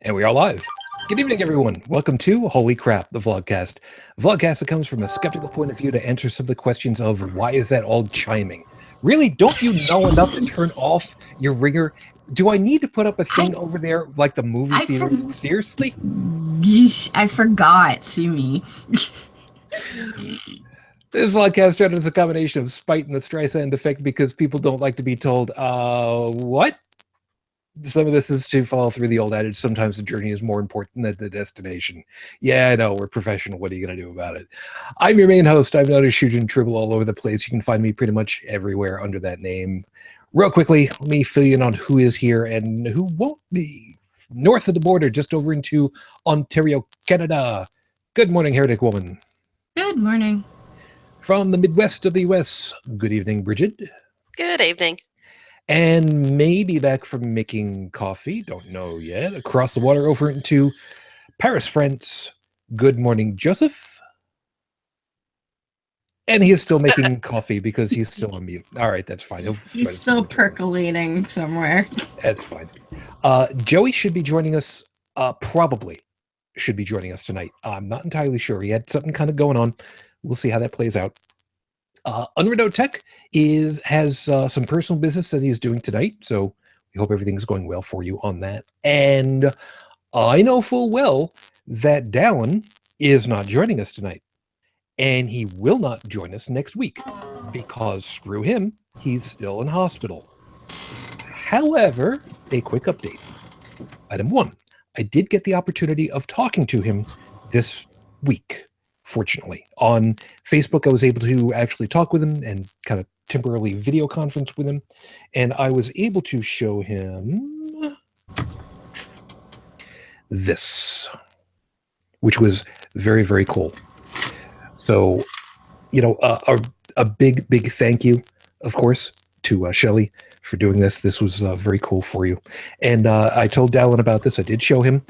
And we are live. Good evening, everyone. Welcome to Holy Crap, the Vlogcast. A Vlogcast that comes from a skeptical point of view to answer some of the questions of why is that all chiming? Really, don't you know enough to turn off your ringer? Do I need to put up a thing over there like the movie theaters? Seriously? I forgot, sue me. This Vlogcast is a combination of spite and the Streisand effect because people don't like to be told, what? Some of this is to follow through the old adage, sometimes the journey is more important than the destination. Yeah, I know, we're professional. What are you going to do about it? I'm your main host. I'm known as Shujin Tribble all over the place. You can find me pretty much everywhere under that name. Real quickly, let me fill you in on who is here and who won't be. North of the border, just over into Ontario, Canada. Good morning, Heretic Woman. Good morning. From the Midwest of the U.S., good evening, Brigid. Good evening. And maybe back from making coffee, don't know yet, across the water over into Paris, France. Good morning, Joseph. And he is still making coffee because he's still on mute. All right, that's fine. He's still percolating somewhere. That's fine. Joey should be joining us, probably should be joining us tonight. I'm not entirely sure. He had something kind of going on. We'll see how that plays out. UnrenownedTech has some personal business that he's doing tonight, so we hope everything's going well for you on that. And I know full well that Dalan is not joining us tonight, and he will not join us next week because screw him, he's still in hospital. However, a quick update. Item 1, I did get the opportunity of talking to him this week. Fortunately, on Facebook, I was able to actually talk with him and kind of temporarily video conference with him. And I was able to show him this, which was very, very cool. So, you know, a big, big thank you, of course, to Shelly for doing this. This was very cool for you. And I told Dalan about this. I did show him,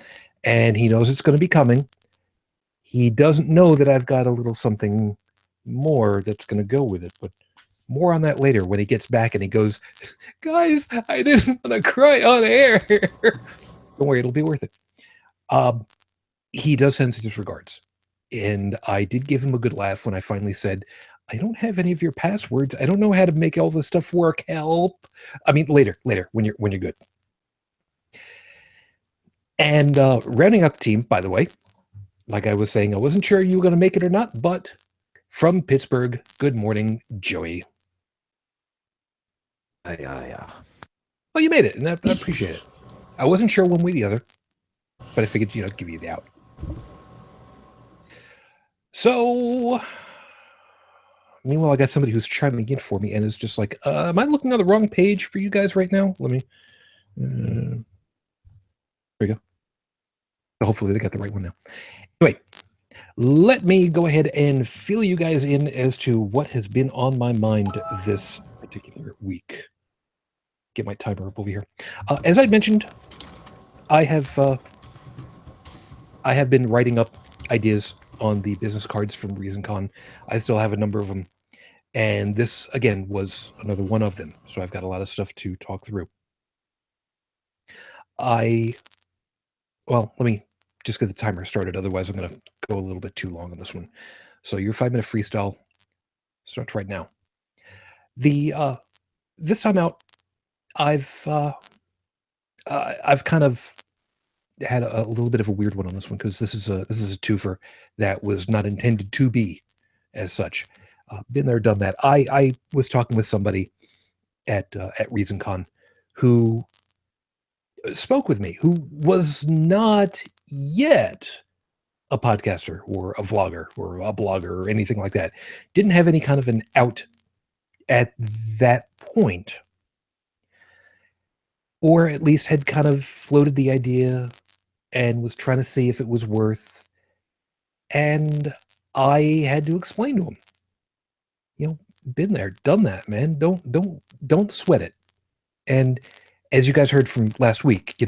and he knows it's going to be coming. He doesn't know that I've got a little something more that's going to go with it, but more on that later when he gets back and he goes, guys, I didn't want to cry on air. Don't worry, it'll be worth it. He does send his regards. And I did give him a good laugh when I finally said, I don't have any of your passwords. I don't know how to make all this stuff work. Help. I mean, later, when you're good. And rounding out the team, by the way, like I was saying, I wasn't sure you were going to make it or not, but from Pittsburgh, good morning, Joey. Yeah. Well, you made it, and I appreciate it. I wasn't sure one way or the other, but I figured, give you the out. So, meanwhile, I got somebody who's chiming in for me and is just like, am I looking on the wrong page for you guys right now? Let me... there we go. Hopefully they got the right one now. Anyway, let me go ahead and fill you guys in as to what has been on my mind this particular week. Get my timer up over here. As I mentioned, I have been writing up ideas on the business cards from ReasonCon. I still have a number of them, and this again was another one of them. So I've got a lot of stuff to talk through. Well, let me just get the timer started. Otherwise, I'm going to go a little bit too long on this one. So your 5-minute freestyle starts right now. This time out, I've kind of had a little bit of a weird one on this one because this is a twofer that was not intended to be as such. Been there, done that. I was talking with somebody at ReasonCon who spoke with me, who was not yet a podcaster or a vlogger or a blogger or anything like that. Didn't have any kind of an out at that point, or at least had kind of floated the idea and was trying to see if it was worth. And I had to explain to him, been there, done that, man. Don't sweat it. And as you guys heard from last week,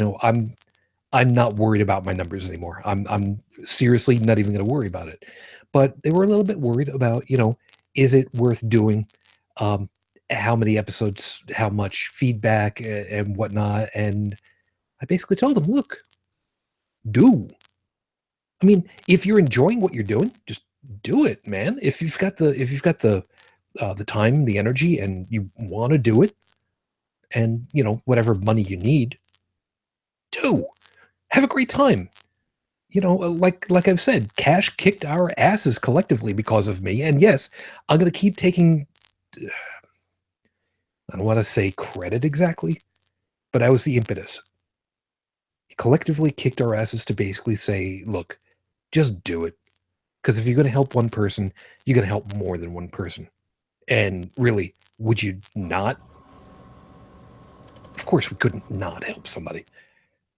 I'm not worried about my numbers anymore. I'm seriously not even going to worry about it. But they were a little bit worried about, is it worth doing? How many episodes, how much feedback and whatnot. And I basically told them, look, do. I mean, if you're enjoying what you're doing, just do it, man. If you've got the time, the energy, and you want to do it, and whatever money you need, do. Have a great time. Like I've said, cash kicked our asses collectively because of me. And yes, I'm gonna keep taking. I don't want to say credit exactly, but I was the impetus. He collectively kicked our asses to basically say, look, just do it. Because if you're going to help one person, you're going to help more than one person. And really, would you not? Of course, we couldn't not help somebody.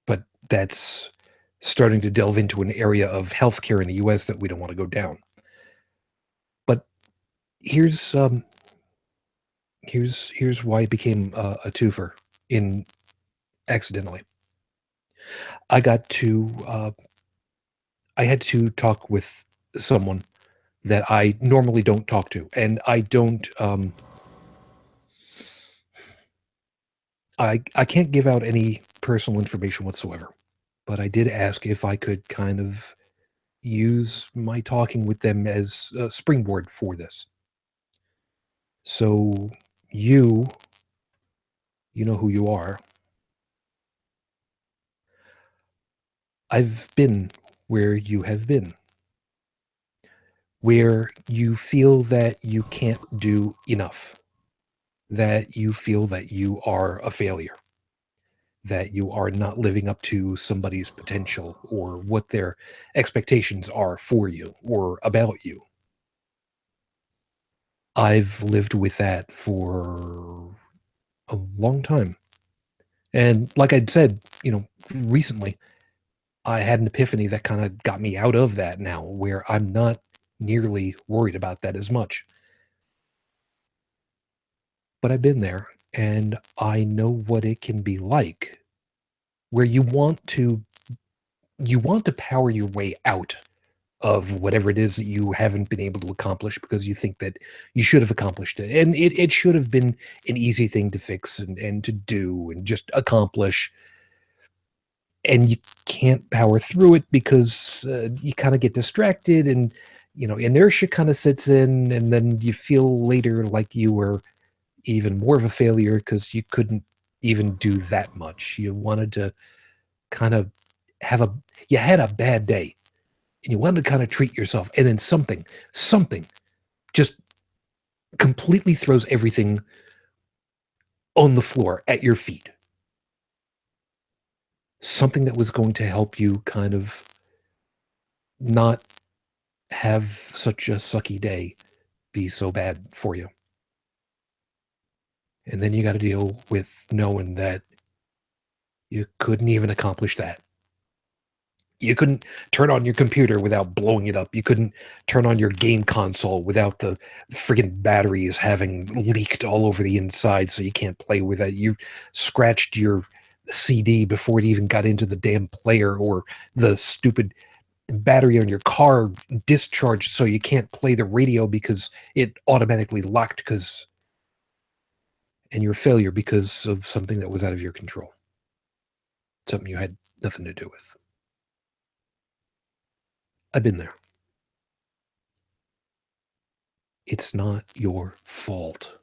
But that's starting to delve into an area of healthcare in the US that we don't want to go down. But here's here's why it became a twofer in accidentally. I got to I had to talk with someone that I normally don't talk to, and I don't I can't give out any personal information whatsoever. But I did ask if I could kind of use my talking with them as a springboard for this. So you you know who you are. I've been where you have been, where you feel that you can't do enough, that you feel that you are a failure, that you are not living up to somebody's potential or what their expectations are for you or about you. I've lived with that for a long time. And like I'd said, recently, I had an epiphany that kind of got me out of that now, where I'm not nearly worried about that as much. But I've been there and I know what it can be like, where you want to power your way out of whatever it is that you haven't been able to accomplish because you think that you should have accomplished it. And it should have been an easy thing to fix and to do and just accomplish. And you can't power through it because you kind of get distracted and inertia kind of sits in, and then you feel later like you were even more of a failure because you couldn't even do that much. You wanted to kind of have a you had a bad day and you wanted to kind of treat yourself, and then something just completely throws everything on the floor at your feet. Something that was going to help you kind of not have such a sucky day be so bad for you. And then you got to deal with knowing that you couldn't even accomplish that. You couldn't turn on your computer without blowing it up. You couldn't turn on your game console without the friggin' batteries having leaked all over the inside so you can't play with it. You scratched your CD before it even got into the damn player, or the stupid battery on your car discharged so you can't play the radio because it automatically locked and you're a failure because of something that was out of your control. Something you had nothing to do with. I've been there. It's not your fault.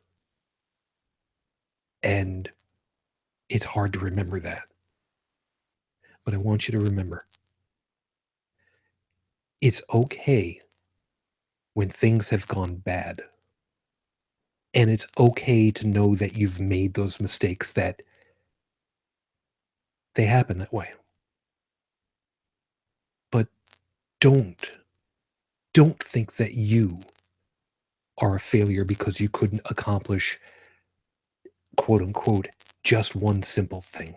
And it's hard to remember that. But I want you to remember, it's okay when things have gone bad. And it's okay to know that you've made those mistakes, that they happen that way. But don't think that you are a failure because you couldn't accomplish, quote unquote, just one simple thing.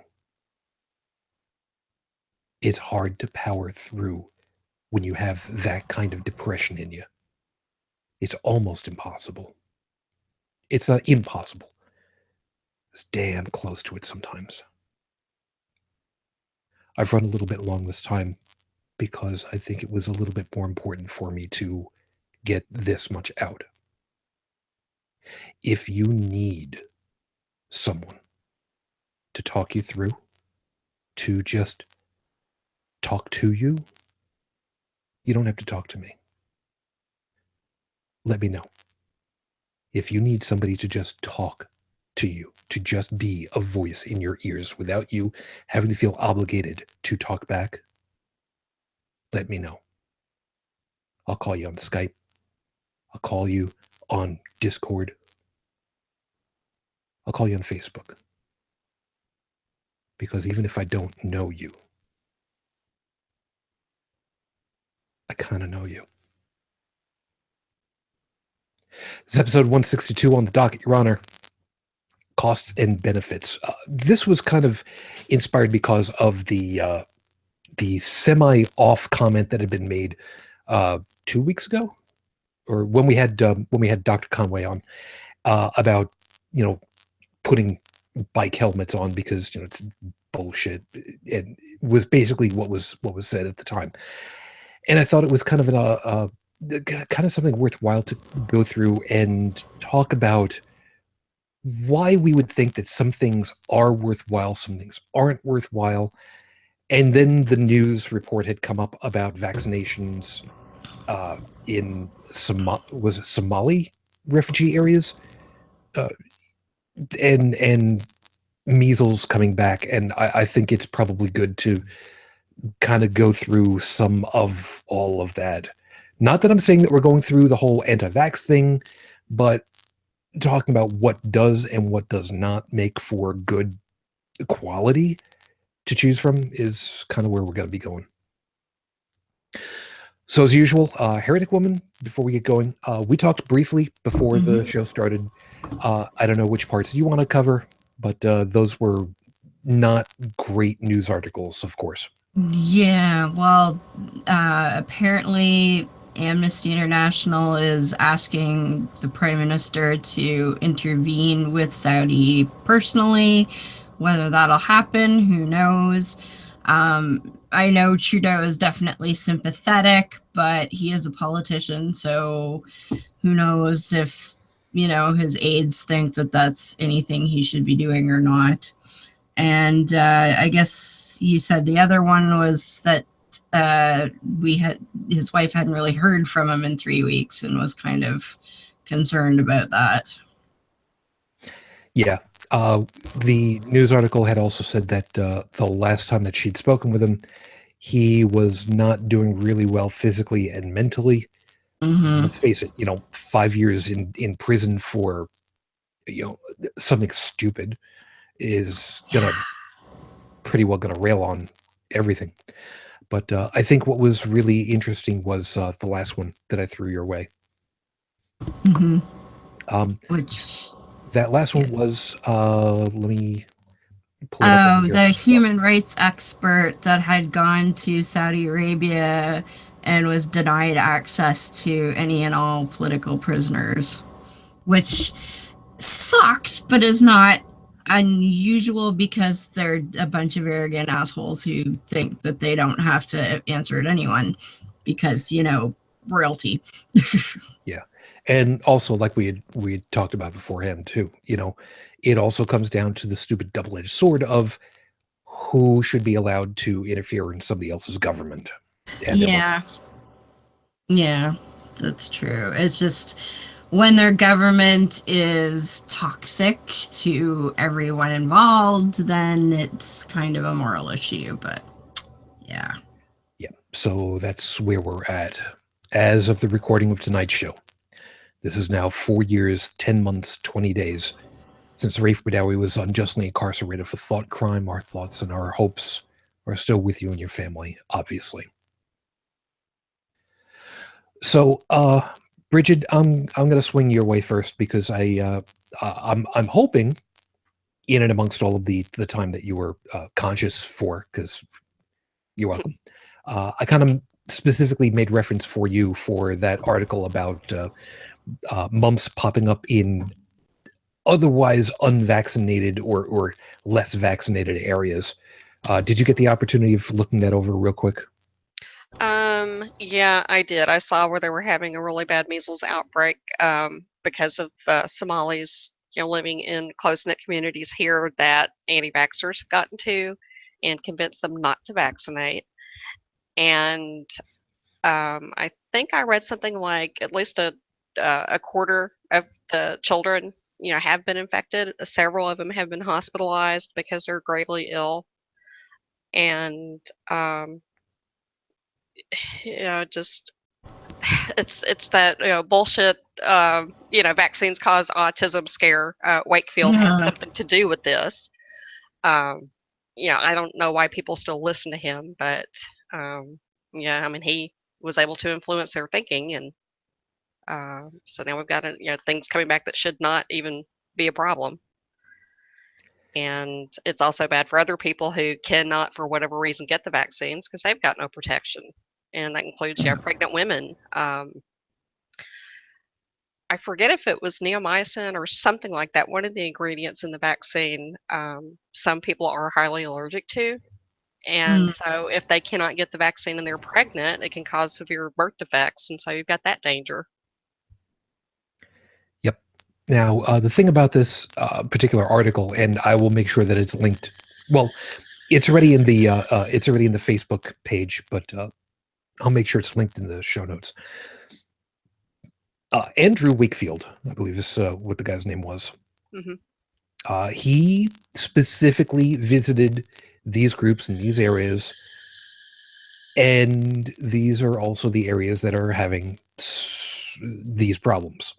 It's hard to power through when you have that kind of depression in you. It's almost impossible. It's not impossible. It's damn close to it sometimes. I've run a little bit long this time because I think it was a little bit more important for me to get this much out. If you need someone to talk you through, to just talk to you, you don't have to talk to me. Let me know. If you need somebody to just talk to you, to just be a voice in your ears without you having to feel obligated to talk back, let me know. I'll call you on Skype. I'll call you on Discord. I'll call you on Facebook. Because even if I don't know you, I kind of know you. This is episode 162 on the docket, Your Honor. Costs and benefits. This was kind of inspired because of the semi-off comment that had been made 2 weeks ago, or when we had Dr. Conway on about putting bike helmets on because it's bullshit, and was basically what was said at the time. And I thought it was kind of kind of something worthwhile to go through and talk about why we would think that some things are worthwhile, some things aren't worthwhile. And then the news report had come up about vaccinations in Somali refugee areas, and measles coming back. And I think it's probably good to kind of go through some of all of that. Not that I'm saying that we're going through the whole anti-vax thing, but talking about what does and what does not make for good quality to choose from is kind of where we're going to be going. So as usual, Heretic Woman, before we get going, we talked briefly before the show started. I don't know which parts you want to cover, but those were not great news articles, of course. Yeah, well, apparently Amnesty International is asking the Prime Minister to intervene with Saudi personally. Whether that'll happen, who knows? I know Trudeau is definitely sympathetic, but he is a politician, so who knows if, his aides think that that's anything he should be doing or not. And I guess you said the other one was that his wife hadn't really heard from him in 3 weeks and was kind of concerned about that. Yeah. The news article had also said that the last time that she'd spoken with him, he was not doing really well physically and mentally. Mm-hmm. Let's face it, 5 years in prison for something stupid is pretty well gonna rail on everything. But I think what was really interesting was the last one that I threw your way. Mm-hmm. Which that last one was let me pull it up. Oh, the human rights expert that had gone to Saudi Arabia and was denied access to any and all political prisoners, which sucks, but is not unusual because they're a bunch of arrogant assholes who think that they don't have to answer to anyone because, royalty. Yeah. And also, like we had talked about beforehand too, it also comes down to the stupid double-edged sword of who should be allowed to interfere in somebody else's government. Yeah. Yeah, that's true. It's just when their government is toxic to everyone involved, then it's kind of a moral issue. But yeah. Yeah. So that's where we're at as of the recording of tonight's show. This is now 4 years, 10 months, 20 days since Raif Badawi was unjustly incarcerated for thought crime. Our thoughts and our hopes are still with you and your family, obviously. So, Brigid, I'm going to swing your way first because I'm hoping, in and amongst all of the time that you were conscious for, because you're welcome. I kind of specifically made reference for you for that article about mumps popping up in otherwise unvaccinated or less vaccinated areas. Did you get the opportunity of looking that over real quick? Yeah, I did. I saw where they were having a really bad measles outbreak because of Somalis, living in close-knit communities here that anti-vaxxers have gotten to and convinced them not to vaccinate. and I think I read something like at least a quarter of the children, have been infected. Several of them have been hospitalized because they're gravely ill, and just it's that bullshit. Vaccines cause autism scare. Wakefield had something to do with this. I don't know why people still listen to him, but yeah, I mean, he was able to influence their thinking, and so now we've got things coming back that should not even be a problem. And it's also bad for other people who cannot, for whatever reason, get the vaccines because they've got no protection, and that includes pregnant women. I forget if it was neomycin or something like that. One of the ingredients in the vaccine, some people are highly allergic to. And so if they cannot get the vaccine and they're pregnant, it can cause severe birth defects. And so you've got that danger. Yep. Now, the thing about this particular article, and I will make sure that it's linked. Well, it's already in the Facebook page, but I'll make sure it's linked in the show notes. Andrew Wakefield, I believe is what the guy's name was. Mm-hmm. He specifically visited these groups in these areas, and these are also the areas that are having these problems,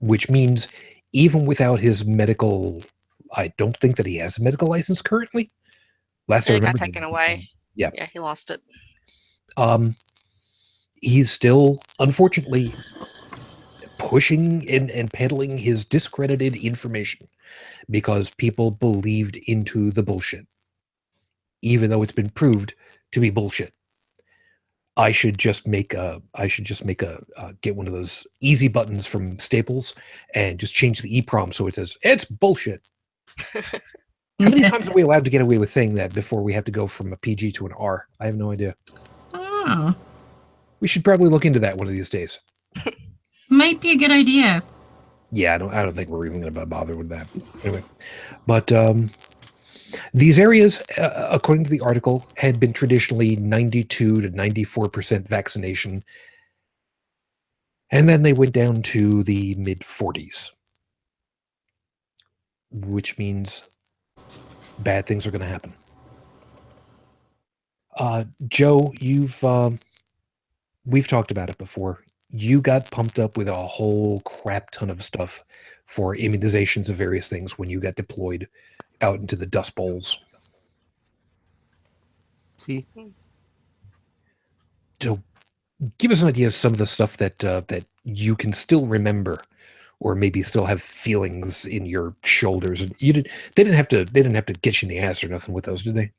which means even without his medical, I don't think that he has a medical license currently. Last I remember, got taken away. Yeah, he lost it. He's still, unfortunately, pushing and peddling his discredited information because people believed into the bullshit, even though it's been proved to be bullshit. I should just make get one of those easy buttons from Staples and just change the EEPROM so it says it's bullshit. How many times are we allowed to get away with saying that before we have to go from a PG to an R? I have no idea. Oh. We should probably look into that one of these days. Might be a good idea. Yeah, I don't think we're even going to bother with that. Anyway, but these areas, according to the article, had been traditionally 92 to 94% vaccination, and then they went down to the mid-40s, which means bad things are going to happen. Joe, we've talked about it before. You got pumped up with a whole crap ton of stuff for immunizations of various things when you got deployed out into the Dust Bowls. See? So give us an idea of some of the stuff that you can still remember, or maybe still have feelings in your shoulders. And they didn't have to get you in the ass or nothing with those, did they?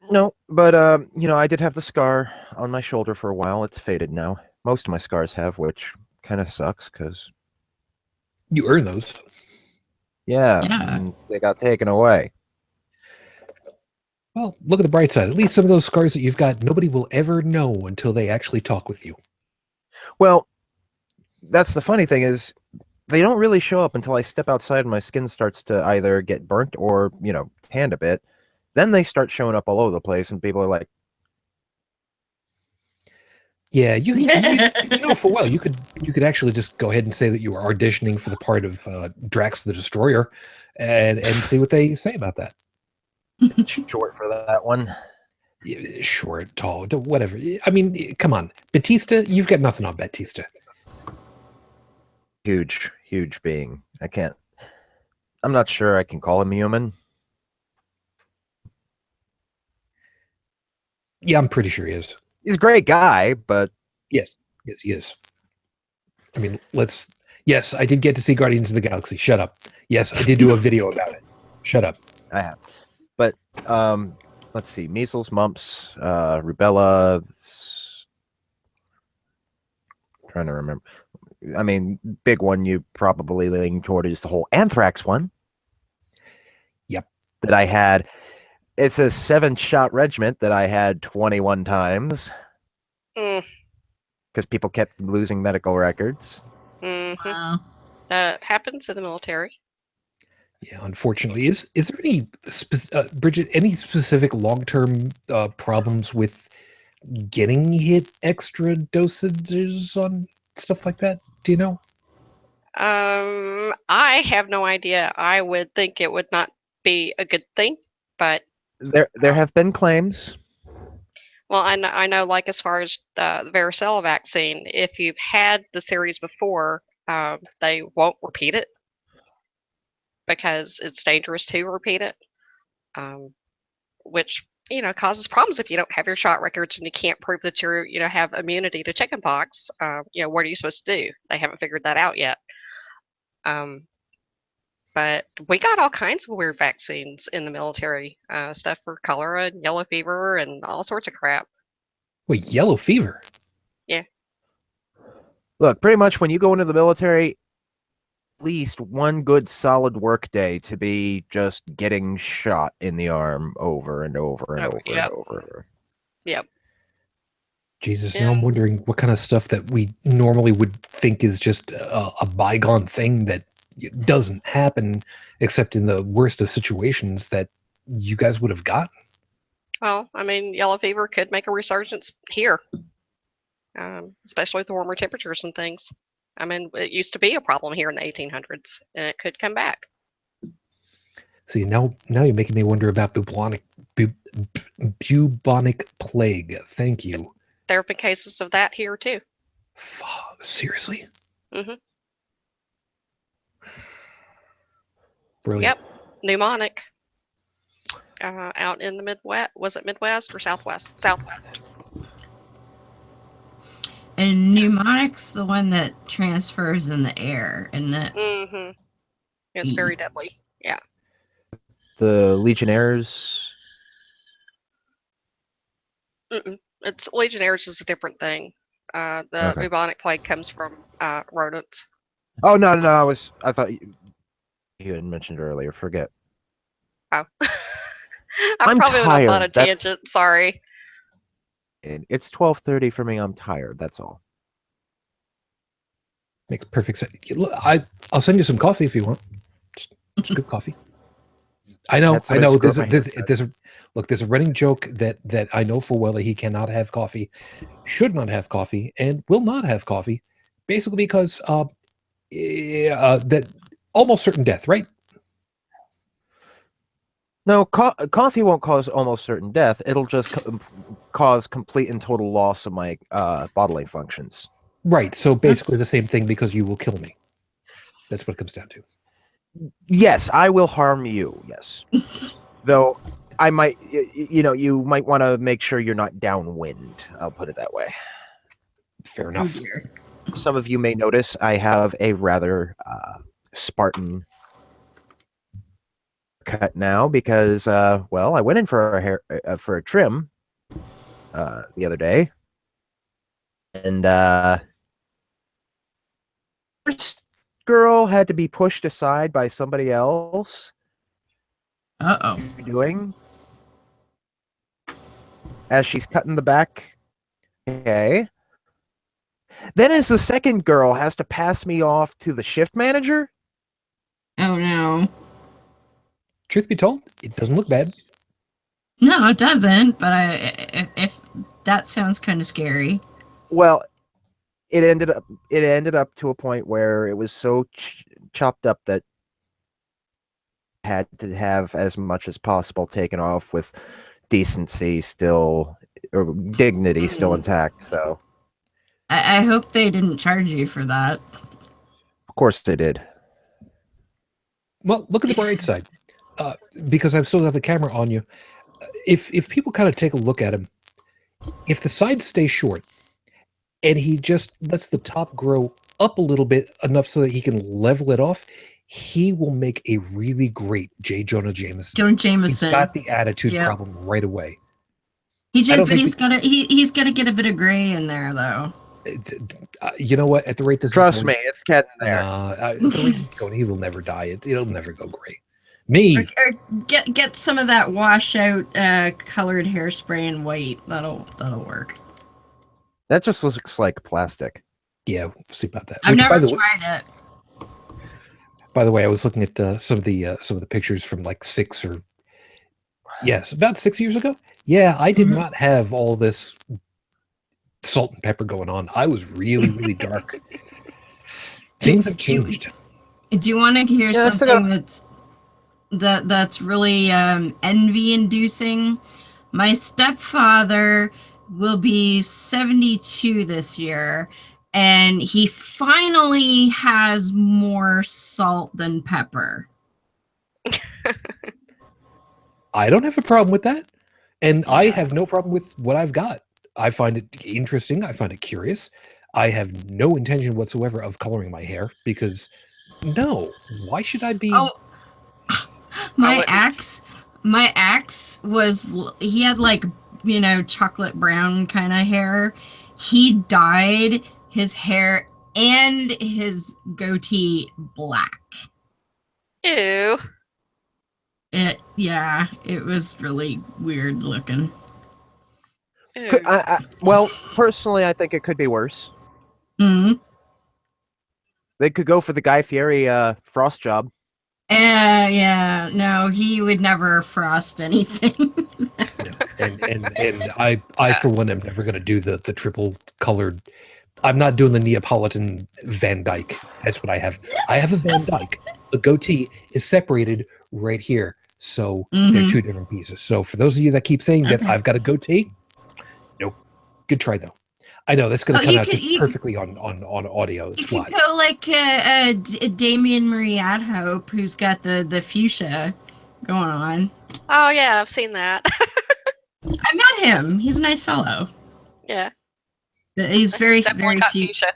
No, but I did have the scar on my shoulder for a while. It's faded now. Most of my scars have, which kind of sucks because you earn those. Yeah. And they got taken away. Well, look at the bright side. At least some of those scars that you've got, nobody will ever know until they actually talk with you. Well, that's the funny thing is they don't really show up until I step outside and my skin starts to either get burnt or, tanned a bit. Then they start showing up all over the place and people are like, yeah, you know for well, you could actually just go ahead and say that you were auditioning for the part of Drax the Destroyer and see what they say about that. Short for that one. Short, tall, whatever. I mean, come on. Batista, you've got nothing on Batista. Huge being. I'm not sure I can call him human. Yeah, I'm pretty sure he is. He's a great guy, but... Yes, he is. I mean, yes, I did get to see Guardians of the Galaxy. Shut up. Yes, I did do a video about it. Shut up. I have. But, let's see. Measles, mumps, rubella... Trying to remember. I mean, big one you probably leaning toward is the whole anthrax one. Yep. That I had... It's a 7-shot regimen that I had 21 times. Because people kept losing medical records. Mm-hmm. Wow. That happens in the military. Yeah, unfortunately. Is there any, Brigid, any specific long-term problems with getting hit extra dosages on stuff like that? Do you know? I have no idea. I would think it would not be a good thing, but There have been claims. well, I know, like as far as the varicella vaccine, if you've had the series before, they won't repeat it because it's dangerous to repeat it, which causes problems if you don't have your shot records and you can't prove that you have immunity to chickenpox. What are you supposed to do? They haven't figured that out yet. But we got all kinds of weird vaccines in the military, stuff for cholera and yellow fever and all sorts of crap. Wait, yellow fever? Yeah. Look, pretty much when you go into the military, at least one good solid work day to be just getting shot in the arm over and over and over and over. Yep. Jesus, now I'm wondering what kind of stuff that we normally would think is just a bygone thing that doesn't happen except in the worst of situations that you guys would have gotten. Well, I mean, yellow fever could make a resurgence here, especially with the warmer temperatures and things. I mean, it used to be a problem here in the 1800s, and it could come back. See, now you're making me wonder about bubonic plague. Thank you. There have been cases of that here too. Seriously? Mm-hmm. Brilliant. Yep, pneumonic. Out in the Midwest. Was it Midwest or Southwest? Southwest. And pneumonic's the one that transfers in the air, isn't it? Mm-hmm. It's very deadly. Yeah. The Legionnaires. It's Legionnaires is a different thing. The bubonic plague comes from rodents. Oh no! I thought you had mentioned earlier. Forget. Oh. I'm probably tired. on a tangent. Sorry. It's 12:30 for me. I'm tired. That's all. Makes perfect sense. Look, I'll send you some coffee if you want. Just good coffee. I know. There's a running joke that I know full well that he cannot have coffee, should not have coffee, and will not have coffee, basically because that almost certain death, right? No, coffee won't cause almost certain death. It'll just cause complete and total loss of my bodily functions. Right. So basically the same thing because you will kill me. That's what it comes down to. Yes, I will harm you. Yes. Though I might, you might want to make sure you're not downwind. I'll put it that way. Fair enough. Some of you may notice I have a rather Spartan cut now because, I went in for a trim the other day, and first girl had to be pushed aside by somebody else. Uh-oh. What are you doing? As she's cutting the back. Okay. Then as the second girl has to pass me off to the shift manager. Oh no. Truth be told, it doesn't look bad. No, it doesn't, but if that sounds kind of scary. Well, it ended up to a point where it was so chopped up that I had to have as much as possible taken off with decency still, or dignity still intact. So I hope they didn't charge you for that. of course they did. Well, look at the bright side. Because I've still got the camera on you. If people kind of take a look at him, if the sides stay short and he just lets the top grow up a little bit enough so that he can level it off, he will make a really great J. Jonah Jameson. He's got the attitude problem right away. He's got to get a bit of gray in there, though. You know what? At the rate this Trust is me, it's getting there. At the rate it's going, he will never die. It'll never go gray. Me. Or get some of that washout colored hairspray in white. That'll work. That just looks like plastic. Yeah, we'll see about that. I've never tried it. By the way, I was looking at some of the pictures from like about 6 years ago. Yeah, I did not have all this salt and pepper going on. I was really, really dark. Things have changed. Do you want to hear Yeah, something that's really envy-inducing? My stepfather will be 72 this year, and he finally has more salt than pepper. I don't have a problem with that. And I have no problem with what I've got. I find it interesting. I find it curious. I have no intention whatsoever of coloring my hair because, no, why should I be? Oh, my ex he had like, chocolate brown kind of hair. He dyed his hair and his goatee black. Ew. It was really weird looking. Ew. Well, personally, I think it could be worse. Hmm. They could go for the Guy Fieri frost job. Yeah, no, he would never frost anything. And I for one am never going to do the triple colored. I'm not doing the Neapolitan Van Dyke. That's what I have. I have a Van Dyke. The goatee is separated right here, so they're two different pieces. So for those of you that keep saying that I've got a goatee, nope. Good try though. I know that's going to come out just perfectly on audio. You could go like Damien Marie Adhope, who's got the fuchsia going on. Oh yeah, I've seen that. I met him. He's a nice fellow. Yeah. He's very Definitely got fuchsia.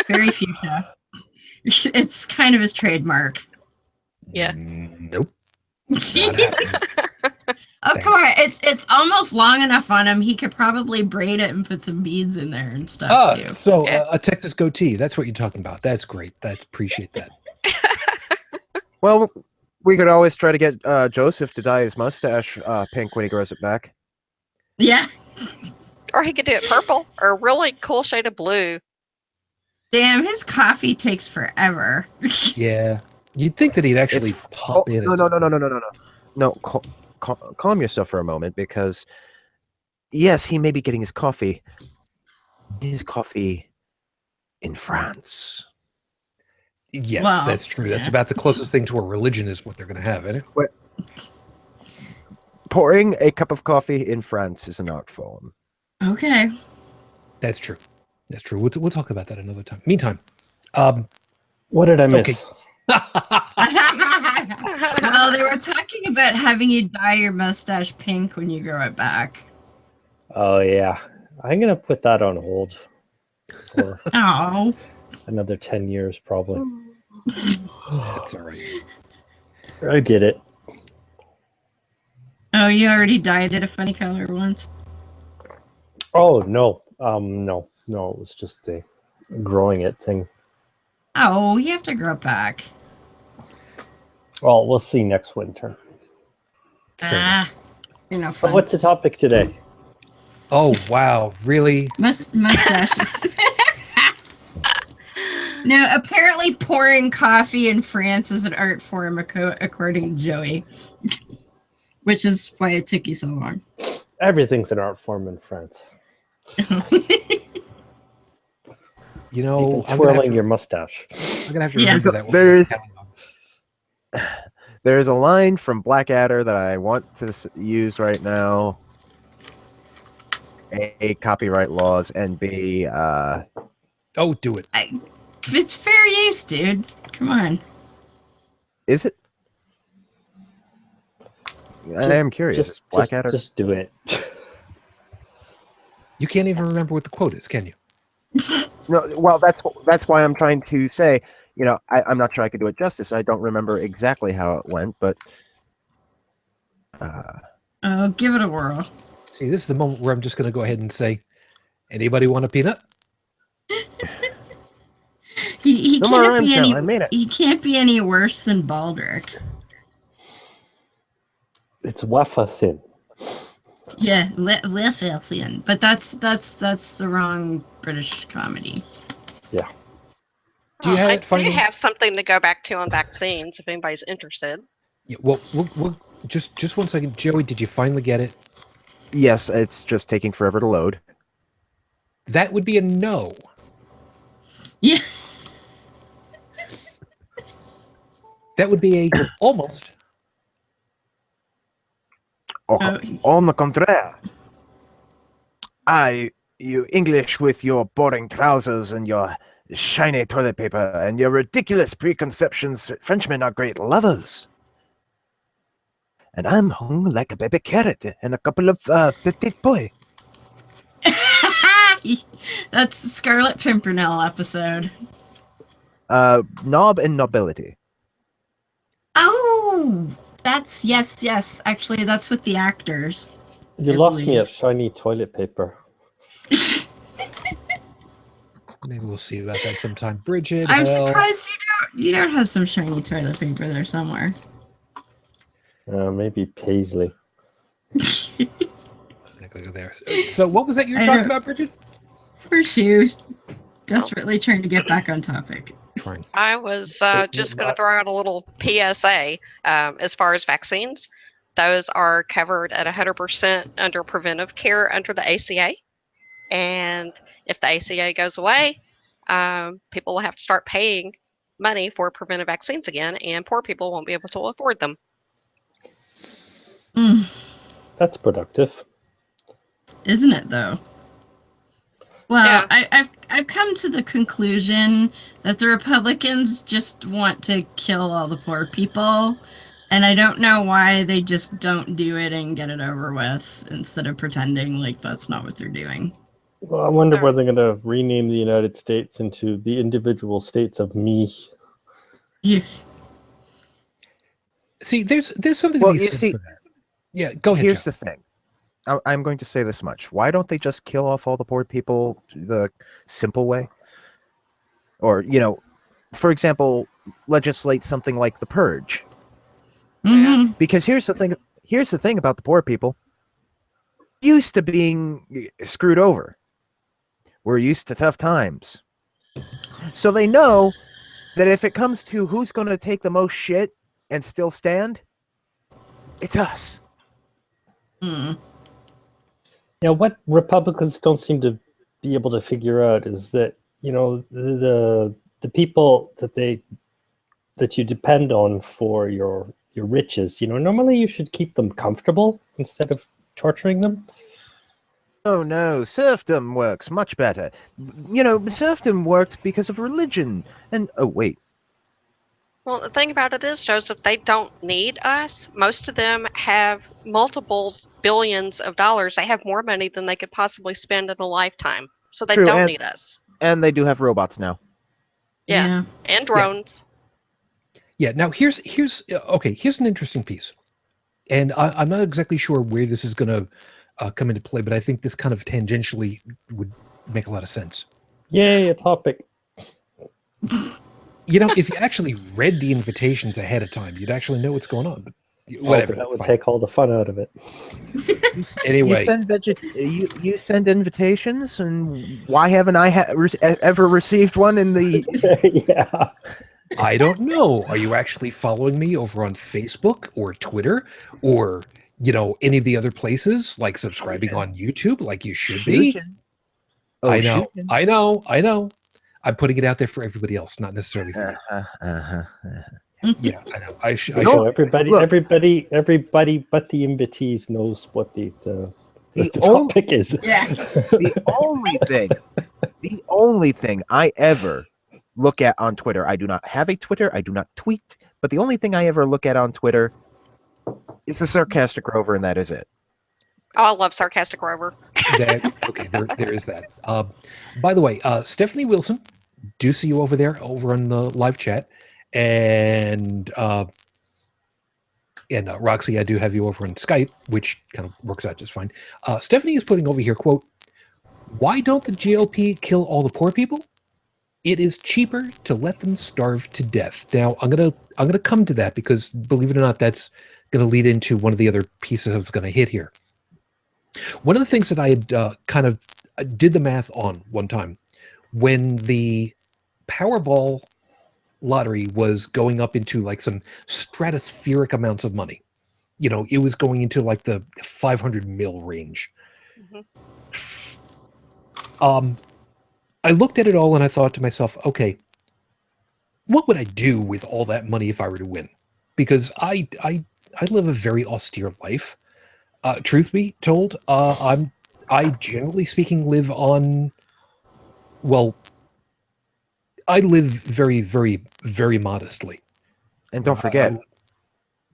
Very fuchsia. It's kind of his trademark. Yeah. Nope. Oh, come on. It's almost long enough on him. He could probably braid it and put some beads in there and stuff too. So a Texas goatee. That's what you're talking about. That's great. Appreciate that. Well, we could always try to get Joseph to dye his mustache pink when he grows it back. Yeah. Or he could do it purple or a really cool shade of blue. Damn, his coffee takes forever. Yeah. You'd think that he'd actually pop in. No, calm yourself for a moment, because yes, he may be getting his coffee in France. Yes, Well, that's true. That's yeah. about the closest thing to a religion is what they're going to have, isn't it? Pouring a cup of coffee in France is an art form. Okay. That's true. That's true. We'll talk about that another time. Meantime, what did I miss? Well, they were talking about having you dye your mustache pink when you grow it back. Oh yeah, I'm gonna put that on hold for another 10 years probably. That's all right. I did it. Oh, you already dyed it a funny color once? Oh no, no, it was just the growing it thing. Oh, you have to grow it back. Well, we'll see next winter. You're no But fun. what's the topic today? Oh wow, really? Mustaches. No, apparently pouring coffee in France is an art form, according to Joey. Which is why it took you so long. Everything's an art form in France. You know, I'm twirling your mustache. I'm gonna have to remember that. There's a line from Blackadder that I want to use right now. A, copyright laws, and B, oh, do it. It's fair use, dude. Come on. Is it? I am curious. Blackadder. Just do it. You can't even remember what the quote is, can you? No, well, that's why I'm trying to say, you know, I'm not sure I could do it justice. I don't remember exactly how it went, but Oh, give it a whirl. See, this is the moment where I'm just going to go ahead and say, anybody want a peanut? He No more can't rhymes be now, any. I made it. He can't be any worse than Baldric. It's wafer thin. Yeah, thin. But that's the wrong British comedy. Yeah. Do you have I it finally? do have something to go back to on vaccines if anybody's interested. Yeah, well, we'll just 1 second. Joey, did you finally get it? yes, it's just taking forever to load. That would be a no. Yeah. That would be a almost. On the contraire. You English with your boring trousers and your shiny toilet paper and your ridiculous preconceptions. Frenchmen are great lovers. And I'm hung like a baby carrot and a couple of petite boy. That's the Scarlet Pimpernel episode. Knob and nobility. Oh, that's yes. Actually, that's with the actors. You lost me at shiny toilet paper. Maybe we'll see about that sometime. Brigid, I'm surprised you don't have some shiny toilet paper there somewhere. Maybe Paisley. There. So what was that you were talking about, Brigid? For shoes. Desperately trying to get back on topic. I was just going to throw out a little PSA as far as vaccines. Those are covered at 100% under preventive care under the ACA. And if the ACA goes away, people will have to start paying money for preventive vaccines again, and poor people won't be able to afford them. That's productive. Isn't it, though? Well, yeah. I've come to the conclusion that the Republicans just want to kill all the poor people, and I don't know why they just don't do it and get it over with instead of pretending like that's not what they're doing. Well, I wonder whether they're going to rename the United States into the individual states of me. Yeah. See, there's something to be said for that. Yeah, go ahead. Here's the thing. I'm going to say this much. Why don't they just kill off all the poor people the simple way? Or, for example, legislate something like the purge. Mm-hmm. Because here's the thing about the poor people. Used to being screwed over. We're used to tough times. So they know that if it comes to who's going to take the most shit and still stand, it's us. Mm. Yeah, what Republicans don't seem to be able to figure out is that, the people that you depend on for your riches, normally you should keep them comfortable instead of torturing them. Oh no, serfdom works much better. Serfdom worked because of religion. And oh wait. Well, the thing about it is, Joseph, they don't need us. Most of them have multiples, billions of dollars. They have more money than they could possibly spend in a lifetime. So they don't need us. And they do have robots now. Yeah. And drones. Yeah. Now here's an interesting piece. And I'm not exactly sure where this is going to come into play, but I think this kind of tangentially would make a lot of sense. Yay, a topic. If you actually read the invitations ahead of time, you'd actually know what's going on. But whatever. That would take all the fun out of it. Anyway. You send invitations, and why haven't I ever received one in the... Yeah. I don't know. Are you actually following me over on Facebook or Twitter or, any of the other places, like subscribing on YouTube like you should be? Oh, I know. I'm putting it out there for everybody else, not necessarily for you. Yeah, I know. I should. Everybody but the invitees knows what the topic is. Yeah. The only thing I ever look at on Twitter, I do not have a Twitter, I do not tweet, but the only thing I ever look at on Twitter is the Sarcastic Rover, and that is it. Oh, I love Sarcastic Rover. Okay, there is that. By the way, Stephanie Wilson, do see you over there, over on the live chat. And Roxy, I do have you over on Skype, which kind of works out just fine. Stephanie is putting over here, quote, "Why don't the GLP kill all the poor people? It is cheaper to let them starve to death." Now, I'm gonna come to that because, believe it or not, that's going to lead into one of the other pieces I was going to hit here. One of the things that I had did the math on one time when the Powerball lottery was going up into like some stratospheric amounts of money. It was going into like the 500 mil range. Mm-hmm. I looked at it all and I thought to myself, okay, what would I do with all that money if I were to win? Because I live a very austere life. Truth be told, I generally speaking live on, well, I live very, very, very modestly. And You know,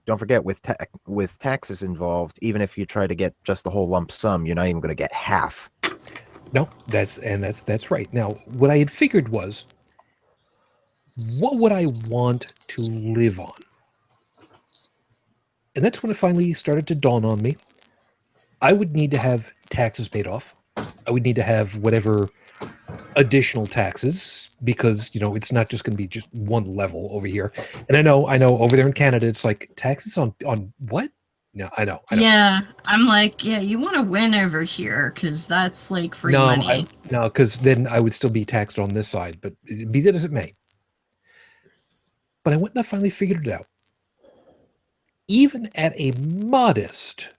don't forget with taxes involved, even if you try to get just the whole lump sum, you're not even going to get half. No, that's right. Now, what I had figured was, what would I want to live on? And that's when it finally started to dawn on me. I would need to have taxes paid off. I would need to have whatever additional taxes, because it's not just going to be just one level over here. And I know over there in Canada it's like taxes on what? No, I know. Yeah, I'm like, yeah, you want to win over here because that's like free No, money. no, because then I would still be taxed on this side. But be that as it may. But I went and I finally figured it out. Even at a modest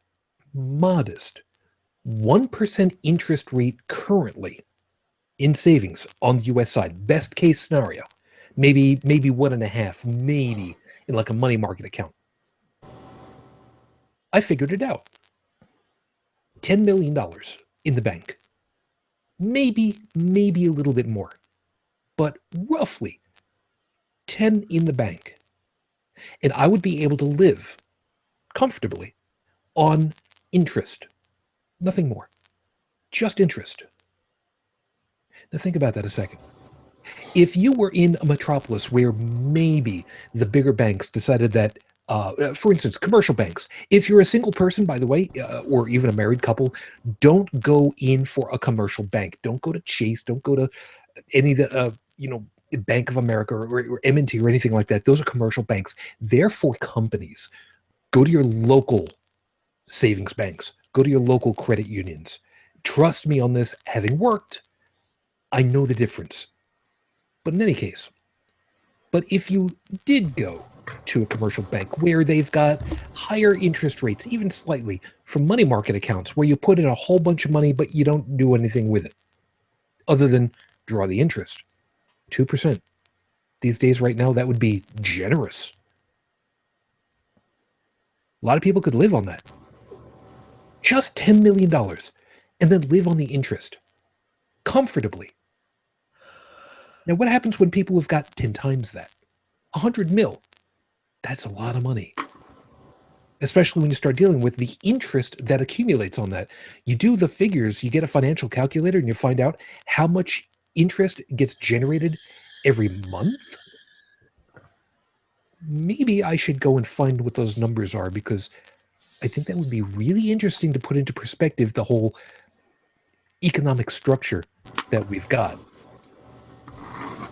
1% interest rate currently in savings on the US side, best case scenario, maybe 1.5, maybe in like a money market account. I figured it out. $10 million in the bank. Maybe a little bit more, but roughly 10 in the bank. And I would be able to live comfortably on interest. Nothing more. Just interest. Now think about that a second. If you were in a metropolis where maybe the bigger banks decided that, for instance, commercial banks, if you're a single person, by the way, or even a married couple, don't go in for a commercial bank. Don't go to Chase. Don't go to any of the, Bank of America or M&T or anything like that. Those are commercial banks. They're for companies. Go to your local savings banks. Go to your local credit unions. Trust me on this. Having worked, I know the difference. But in any case, if you did go to a commercial bank where they've got higher interest rates, even slightly, from money market accounts, where you put in a whole bunch of money, but you don't do anything with it other than draw the interest, 2%. These days right now, that would be generous. A lot of people could live on that. Just $10 million and then live on the interest comfortably. Now, what happens when people have got 10 times that? 100 mil. That's a lot of money. Especially when you start dealing with the interest that accumulates on that. You do the figures, you get a financial calculator, and you find out how much interest gets generated every month. Maybe I should go and find what those numbers are, because I think that would be really interesting to put into perspective the whole economic structure that we've got.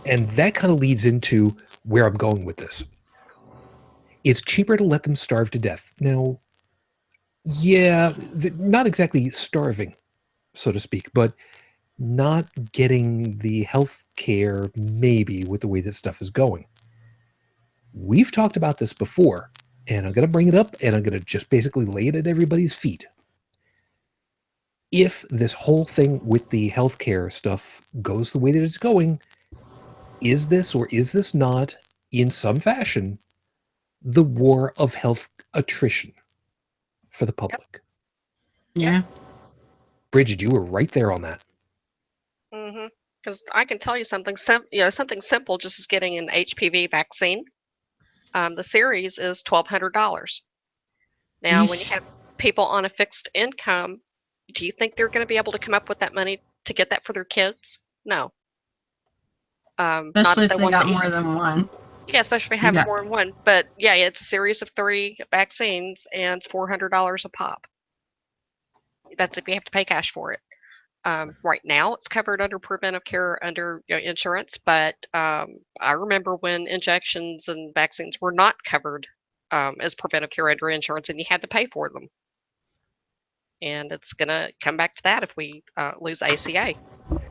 And that kind of leads into where I'm going with this. It's cheaper to let them starve to death. Now, yeah, not exactly starving, so to speak, but not getting the health care, maybe, with the way this stuff is going. We've talked about this before, and I'm going to bring it up, and I'm going to just basically lay it at everybody's feet. If this whole thing with the healthcare stuff goes the way that it's going, is this or is this not, in some fashion, the war of health attrition for the public? Yeah. Brigid, you were right there on that. Mm-hmm. Because I can tell you something simple, just as getting an HPV vaccine. The series is $1,200. Now, when you Yeesh. have people on a fixed income, do you think they're going to be able to come up with that money to get that for their kids? No. Not Especially if if they they want got to eat. more than one. Yeah, especially if you have more than one. But yeah, it's a series of 3 vaccines, and it's $400 a pop. That's if you have to pay cash for it. Right now, it's covered under preventive care under insurance, but I remember when injections and vaccines were not covered as preventive care under insurance, and you had to pay for them. And it's going to come back to that if we lose ACA.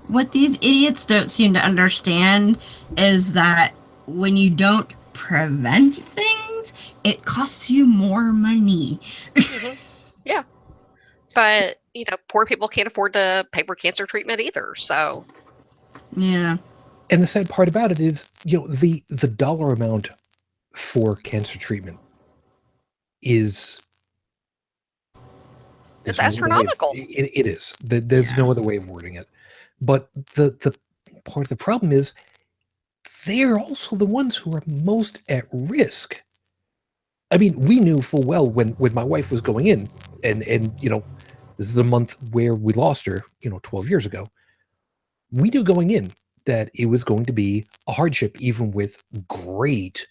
What these idiots don't seem to understand is that when you don't prevent things, it costs you more money. Mm-hmm. Yeah. But, poor people can't afford to pay for cancer treatment either, so. Yeah. And the sad part about it is, the dollar amount for cancer treatment is It's there's no other way of, astronomical. it is. There's Yeah. no other way of wording it. But the part of the problem is they're also the ones who are most at risk. I mean, we knew full well when my wife was going in, and this is the month where we lost her, 12 years ago. We knew going in that it was going to be a hardship, even with great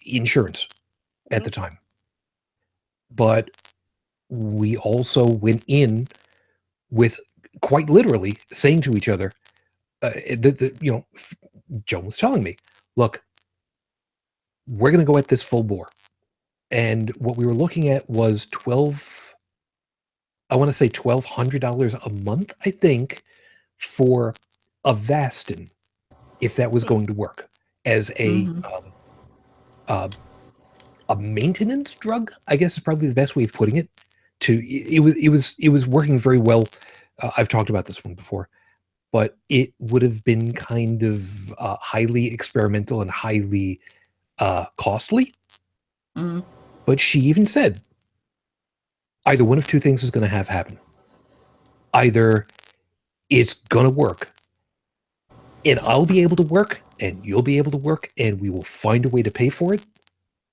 insurance at the time. But we also went in with quite literally saying to each other, Joan was telling me, look, we're going to go at this full bore. And what we were looking at was $1,200 a month, I think, for Avastin, if that was going to work as a maintenance drug, I guess is probably the best way of putting it. It was working very well. I've talked about this one before, but it would have been kind of highly experimental and highly costly. But she even said, either one of two things is going to have happen. Either it's going to work, and I'll be able to work, and you'll be able to work, and we will find a way to pay for it.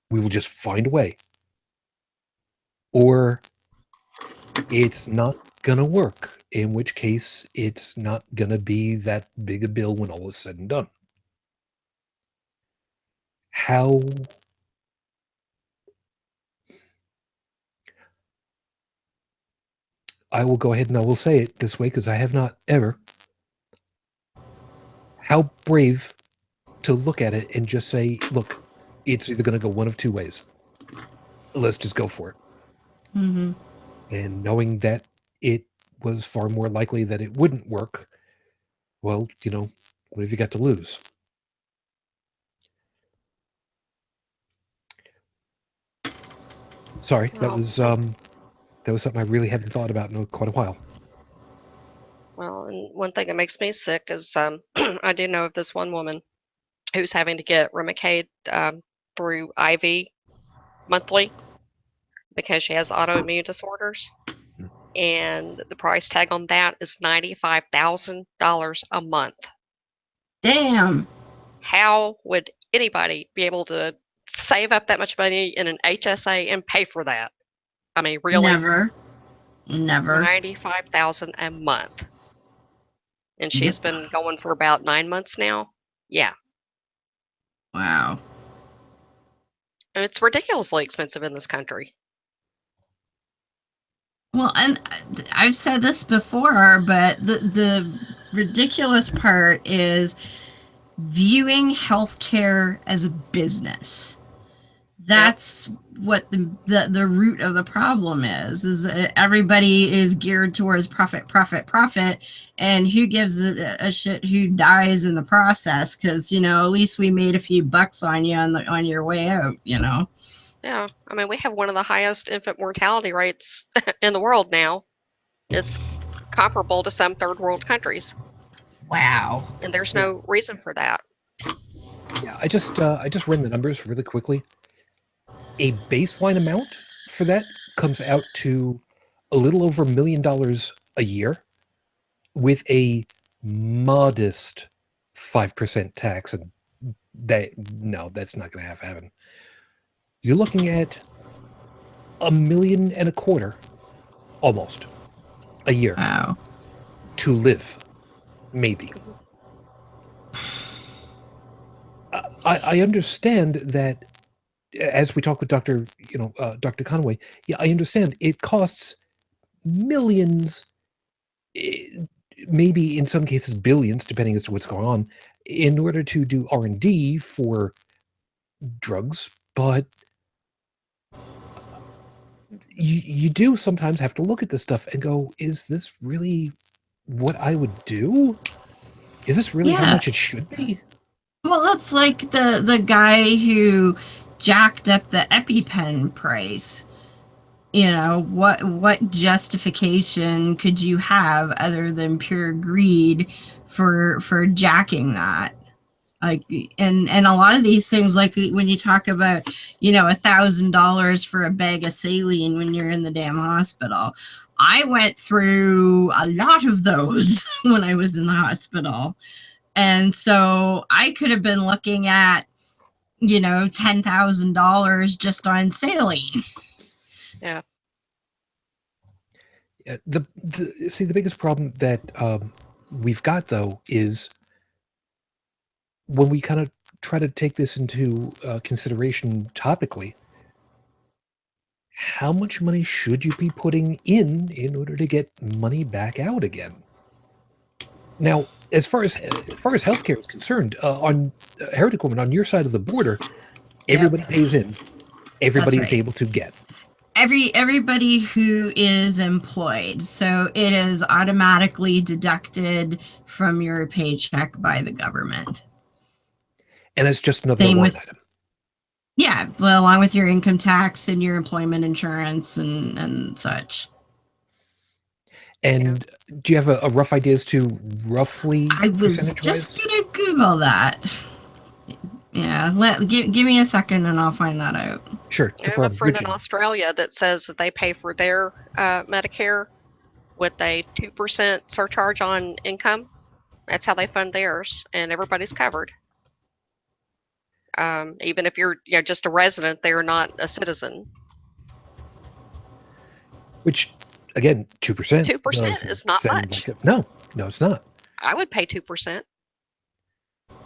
We will just find a way. Or it's not going to work, in which case it's not going to be that big a bill when all is said and done. How... I will go ahead and I will say it this way because I have not ever. How brave to look at it and just say, look, it's either going to go one of two ways. Let's just go for it. And knowing that it was far more likely that it wouldn't work, well, what have you got to lose? Sorry, that was something I really hadn't thought about in quite a while. Well, and one thing that makes me sick is I do know of this one woman who's having to get Remicade through IV monthly because she has autoimmune disorders. And the price tag on that is $95,000 a month. Damn. How would anybody be able to save up that much money in an HSA and pay for that? I mean, really? Never. $95,000 a month. And she's been going for about 9 months now. Yeah. Wow. And it's ridiculously expensive in this country. Well, and I've said this before, but the ridiculous part is viewing healthcare as a business. That's what the root of the problem is everybody is geared towards profit, and who gives a shit who dies in the process, because at least we made a few bucks on you on your way out. Yeah, I mean, we have one of the highest infant mortality rates in the world now. It's comparable to some third world countries. Wow. And there's no reason for that. Yeah, I just ran the numbers really quickly. A baseline amount for that comes out to a little over $1 million a year with a modest 5% tax. And that's not going to happen. You're looking at $1.25 million almost a year. Wow. To live, maybe. I understand that, as we talk with Dr. Conway, I understand it costs millions, maybe in some cases billions, depending as to what's going on, in order to do R&D for drugs, but you do sometimes have to look at this stuff and go, is this really what I would do? Is this really how much it should be? Well, that's like the guy who jacked up the EpiPen price. you know, what justification could you have other than pure greed for jacking that? Like, and a lot of these things, like when you talk about, you know, $1,000 for a bag of saline when you're in the damn hospital, I went through a lot of those when I was in the hospital. And so I could have been looking at, you know, $10,000 just on saline. Yeah. See, the biggest problem that we've got, though, is when we kind of try to take this into consideration topically, how much money should you be putting in order to get money back out again? Now, as far as healthcare is concerned, on Heretic Woman, on your side of the border, everybody pays in. Everybody is able to get. Everybody who is employed, so it is automatically deducted from your paycheck by the government. And that's just another line item. Yeah, well, along with your income tax and your employment insurance and such. And do you have a rough idea as to roughly? I was just gonna Google that. Yeah, give me a second and I'll find that out. Sure. I have a friend in Australia that says that they pay for their Medicare with a 2% surcharge on income. That's how they fund theirs, and everybody's covered. Even if you're just a resident, they're not a citizen. Which, again, 2%. 2% is not much. Like no, it's not. I would pay 2%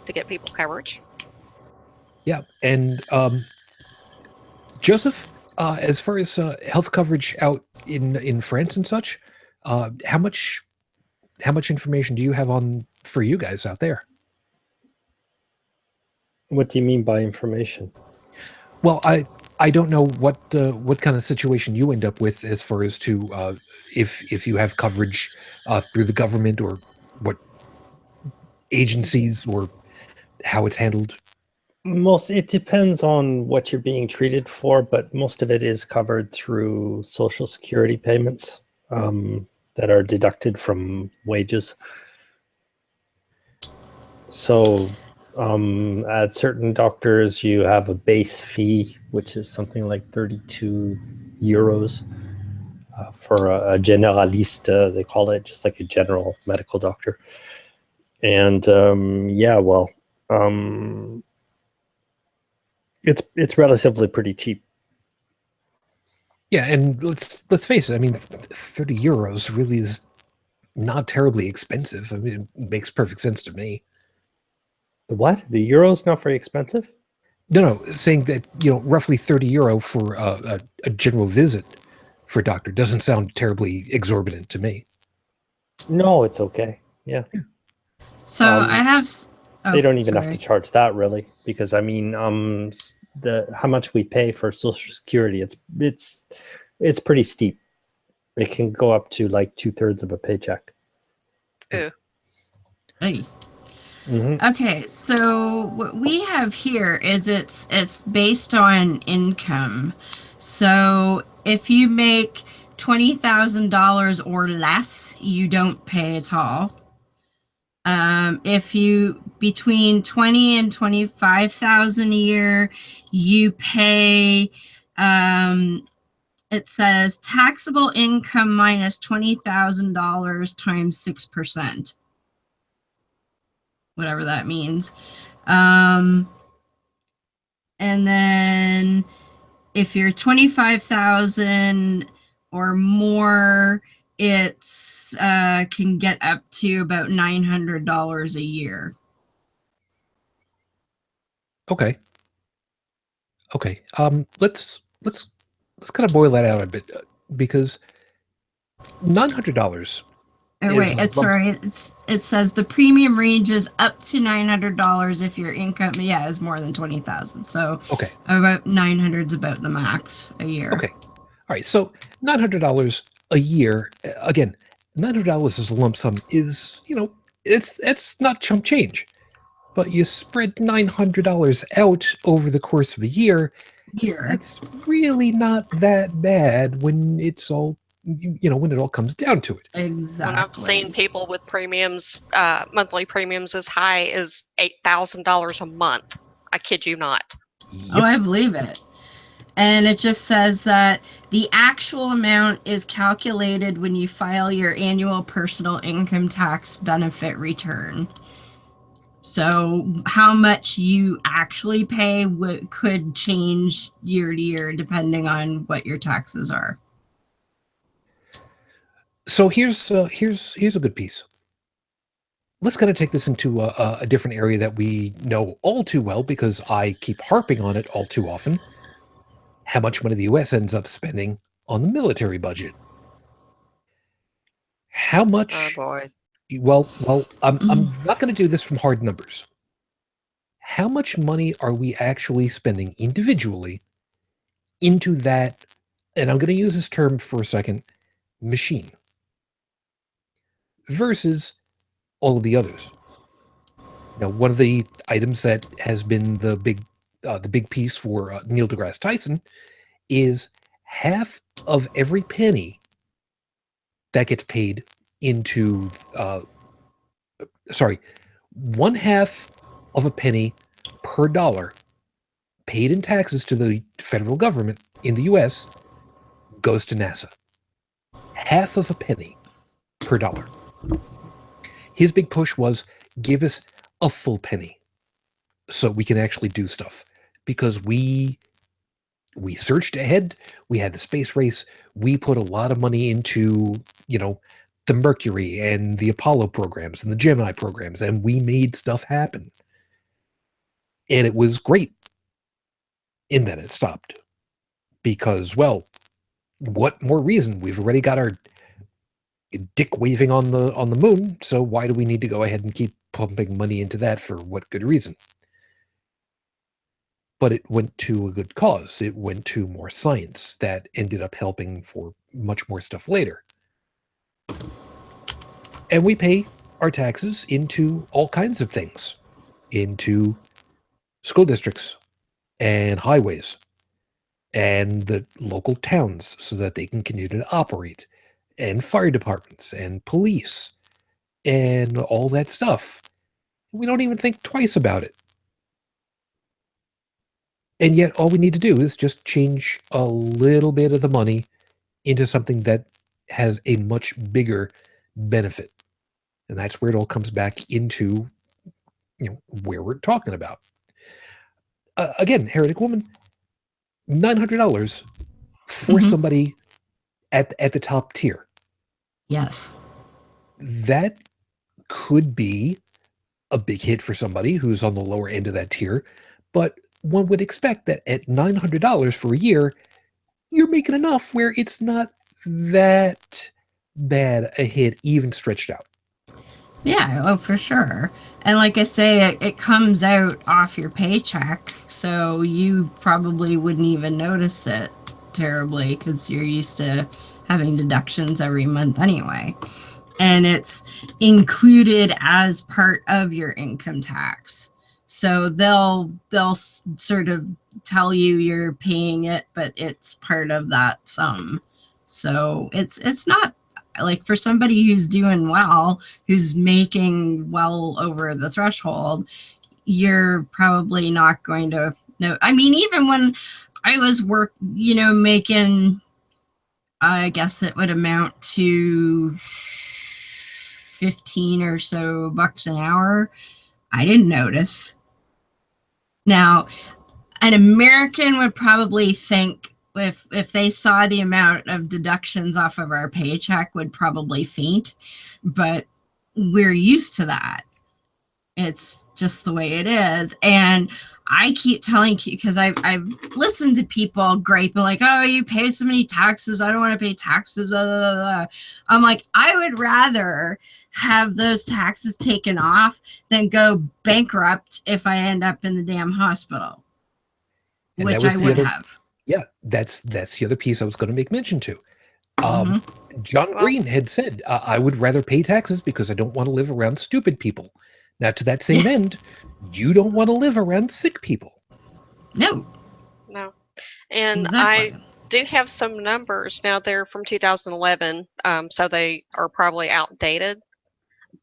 to get people coverage. Yeah, and Joseph, as far as health coverage out in France and such, how much information do you have on for you guys out there? What do you mean by information? Well, I don't know what kind of situation you end up with as far as to if you have coverage through the government or what agencies or how it's handled. It depends on what you're being treated for, but most of it is covered through Social Security payments that are deducted from wages. So at certain doctors, you have a base fee, which is something like 32 euros for a generaliste, they call it, just like a general medical doctor. And it's relatively pretty cheap. Yeah, and let's face it. I mean, 30 euros really is not terribly expensive. I mean, it makes perfect sense to me. The what? The euro's not very expensive? No, saying that, roughly 30 euro for a general visit for a doctor doesn't sound terribly exorbitant to me. No, it's okay. Yeah. So I have. They don't even have to charge that, really, because I mean, how much we pay for Social Security, it's pretty steep. It can go up to like 2/3 of a paycheck. Ew. Hey. Mm-hmm. Okay, so what we have here is it's based on income. So if you make $20,000 or less, you don't pay at all. If you between 20 and 25,000 a year, you pay. It says taxable income minus $20,000 times 6%. Whatever that means. And then if you're 25,000 or more, it's can get up to about $900 a year. Okay. Let's kind of boil that out a bit because $900. Oh, wait, it says the premium ranges up to $900 if your income is more than 20,000. So okay, about 900 is about the max a year. Okay, all right. So $900 a year. Again, $900 as a lump sum is it's not chump change, but you spread $900 out over the course of a year, Here. That's really not that bad when it's all, when it all comes down to it. Exactly. When I've seen people with premiums, monthly premiums as high as $8,000 a month. I kid you not. Oh, I believe it. And it just says that the actual amount is calculated when you file your annual personal income tax benefit return. So how much you actually pay could change year to year depending on what your taxes are. So here's a good piece. Let's kind of take this into a different area that we know all too well because I keep harping on it all too often. How much money the U.S. ends up spending on the military budget. How much? Oh boy. Well, I'm not going to do this from hard numbers. How much money are we actually spending individually into that, and I'm going to use this term for a second, machine, versus all of the others? Now, one of the items that has been the big piece for Neil deGrasse Tyson is half of every penny that gets paid into, 1/2 of a penny per dollar paid in taxes to the federal government in the U.S. goes to NASA. Half of a penny per dollar. His big push was give us a full penny so we can actually do stuff, because we searched ahead. We had the space race. We put a lot of money into, the Mercury and the Apollo programs and the Gemini programs, and we made stuff happen. And it was great. And then it stopped because, well, what more reason? We've already got our dick waving on the moon, so why do we need to go ahead and keep pumping money into that? For what good reason? But it went to a good cause. It went to more science that ended up helping for much more stuff later. And we pay our taxes into all kinds of things, into school districts and highways and the local towns so that they can continue to operate, and fire departments and police and all that stuff. We don't even think twice about it. And yet all we need to do is just change a little bit of the money into something that has a much bigger benefit. And that's where it all comes back into, where we're talking about. Again, Heretic Woman, $900 for somebody at the top tier. Yes. That could be a big hit for somebody who's on the lower end of that tier, but one would expect that at $900 for a year, you're making enough where it's not that bad a hit, even stretched out. Yeah, oh, for sure. And like I say, it comes out off your paycheck, so you probably wouldn't even notice it terribly because you're used to having deductions every month anyway. And it's included as part of your income tax. So they'll sort of tell you you're paying it, but it's part of that sum. So it's not like, for somebody who's doing well, who's making well over the threshold, you're probably not going to know. I mean, even when I was making, I guess it would amount to 15 or so bucks an hour, I didn't notice. Now, an American would probably think, if they saw the amount of deductions off of our paycheck, would probably faint, but we're used to that. It's just the way it is. And I keep telling you, because I've listened to people griping like, oh, you pay so many taxes, I don't want to pay taxes, blah, blah, blah. I'm like, I would rather have those taxes taken off than go bankrupt if I end up in the damn hospital, And which I would have. Yeah, that's the other piece I was going to make mention to. John Green had said, I would rather pay taxes because I don't want to live around stupid people. Now, to that same end, you don't want to live around sick people. No. And Exactly. I do have some numbers. Now they're from 2011, so they are probably outdated.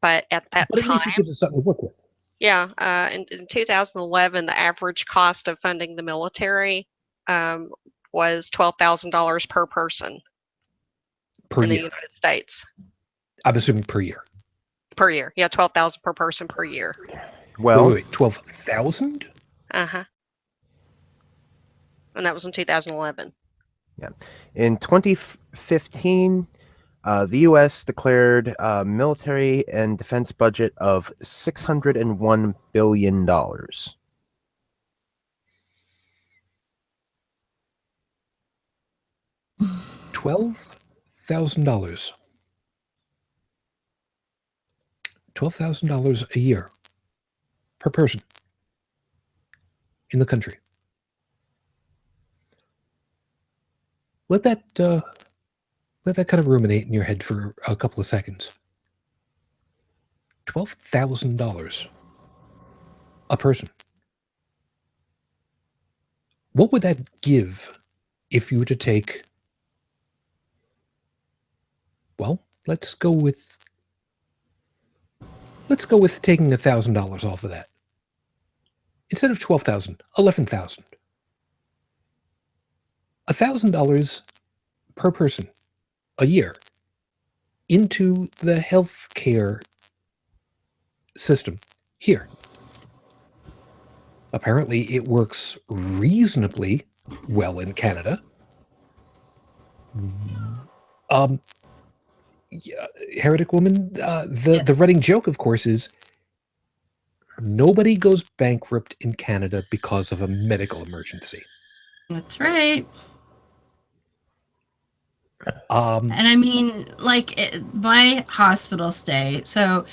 But at that But at least it time, gives us something to work with yeah, in 2011, the average cost of funding the military was $12,000 per person per in the year. United States. I'm assuming per year. Per year, yeah, 12,000 per person per year. Well, Wait, 12,000? And that was in 2011. in 2015, the U.S. declared a military and defense budget of $601 billion. $12,000. $12,000 a year per person in the country. Let that kind of ruminate in your head for a couple of seconds. $12,000 a person. What would that give if you were to take? Well, let's go with taking $1,000 off of that. Instead of 12,000, 11,000. $1,000 per person a year into the healthcare system here. Apparently, it works reasonably well in Canada. Heretic Woman, the Yes. running joke, of course, is nobody goes bankrupt in Canada because of a medical emergency. That's right. Um, And I mean, like my hospital stay. So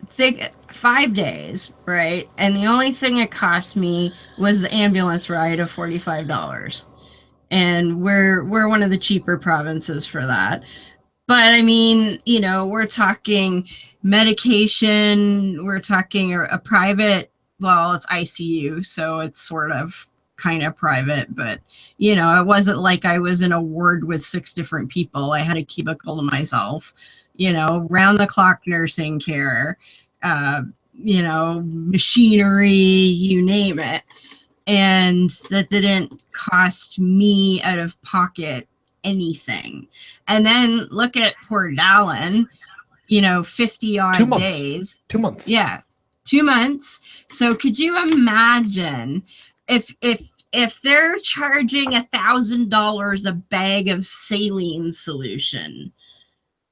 think 5 days, right? And the only thing it cost me was the ambulance ride of $45. And we're one of the cheaper provinces for that. But I mean, you know, we're talking medication, we're talking a private, well, it's ICU, so it's sort of kind of private, but you know, it wasn't like I was in a ward with 6 different people. I had a cubicle to myself, you know, round the clock nursing care, you know, machinery, you name it. And that didn't cost me out of pocket anything. And then look at poor Dalan, you know, 50 2 odd months. days. 2 months. Yeah, 2 months. So could you imagine if they're charging $1,000 a bag of saline solution?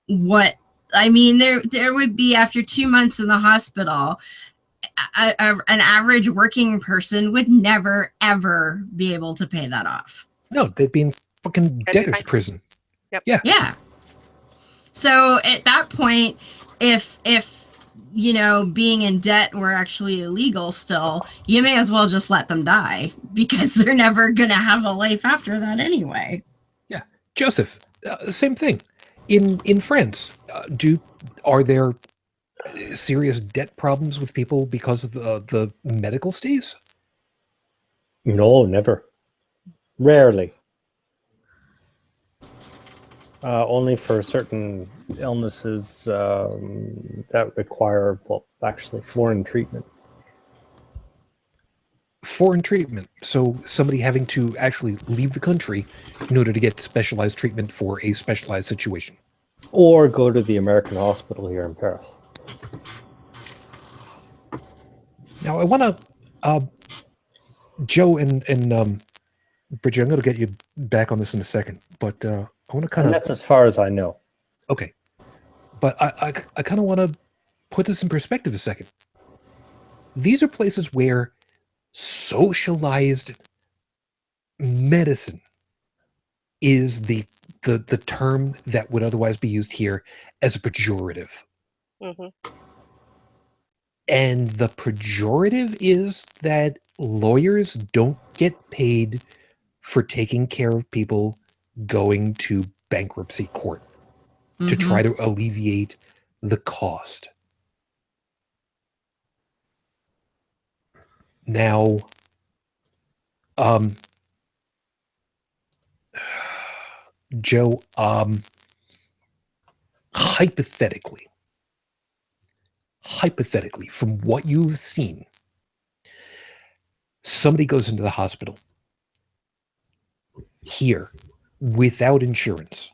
What I mean, there would be, after 2 months in the hospital, an average working person would never ever be able to pay that off. No, they'd be in fucking be debtor's bankrupt. prison. Yep. Yeah. Yeah. So at that point, if you know, being in debt were actually illegal still, you may as well just let them die, because they're never going to have a life after that anyway. Yeah. Joseph, same thing. In France, are there serious debt problems with people because of the medical stays? No, never. Rarely. Only for certain illnesses that require, well, actually foreign treatment. Foreign treatment. So somebody having to actually leave the country in order to get specialized treatment for a specialized situation. Or go to the American hospital here in Paris. Now, I want to, Joe and Brigid, I'm going to get you back on this in a second, but I want to kind And of, that's as far as I know. okay, but I kind of want to put this in perspective a second. These are places where socialized medicine is the term that would otherwise be used here as a pejorative. Mm-hmm. And the pejorative is that lawyers don't get paid for taking care of people going to bankruptcy court to try to alleviate the cost. Now, Joe, hypothetically, from what you've seen, somebody goes into the hospital here without insurance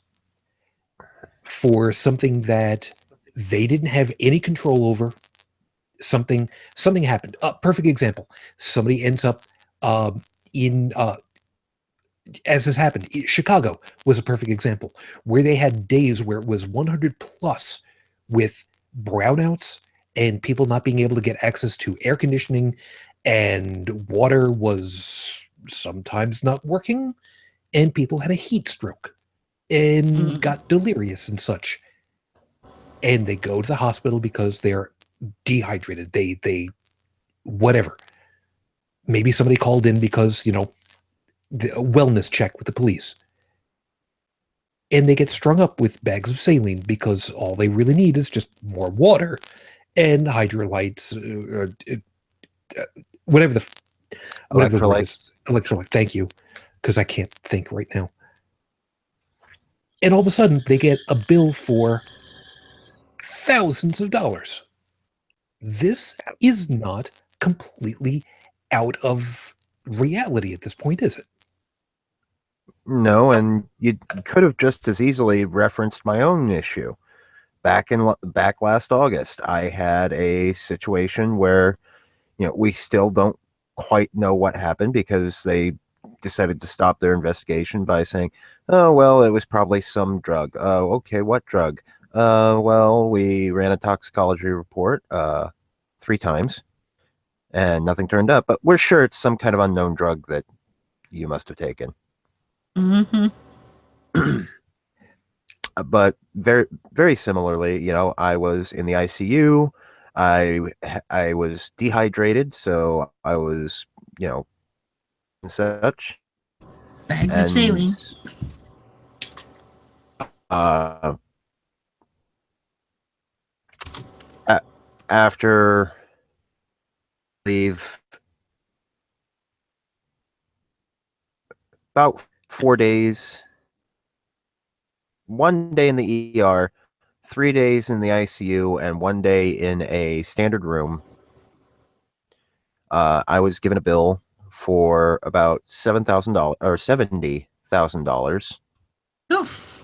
for something that they didn't have any control over. Something happened. Perfect example. Somebody ends up in as has happened. Chicago was a perfect example where they had days where it was 100 plus with brownouts and people not being able to get access to air conditioning, and water was sometimes not working, and people had a heat stroke and got delirious and such. And they go to the hospital because they're dehydrated. They whatever. Maybe somebody called in because, the wellness check with the police. And they get strung up with bags of saline because all they really need is just more water and hydrolytes, whatever the word is. Electrolyte. Thank you, because I can't think right now. And all of a sudden, they get a bill for thousands of dollars. This is not completely out of reality at this point, is it? No, and you could have just as easily referenced my own issue. Back last August, I had a situation where, we still don't quite know what happened because they decided to stop their investigation by saying, "Oh, well, it was probably some drug." Oh, okay, what drug? Well, we ran a toxicology report 3 times, and nothing turned up. But we're sure it's some kind of unknown drug that you must have taken. But very, very similarly, I was in the ICU. I was dehydrated, so I was, and such. Bags of saline. After leave, about 4 days, 1 day in the ER, 3 days in the ICU, and 1 day in a standard room. I was given a bill for about $7,000 or $70,000. Oof.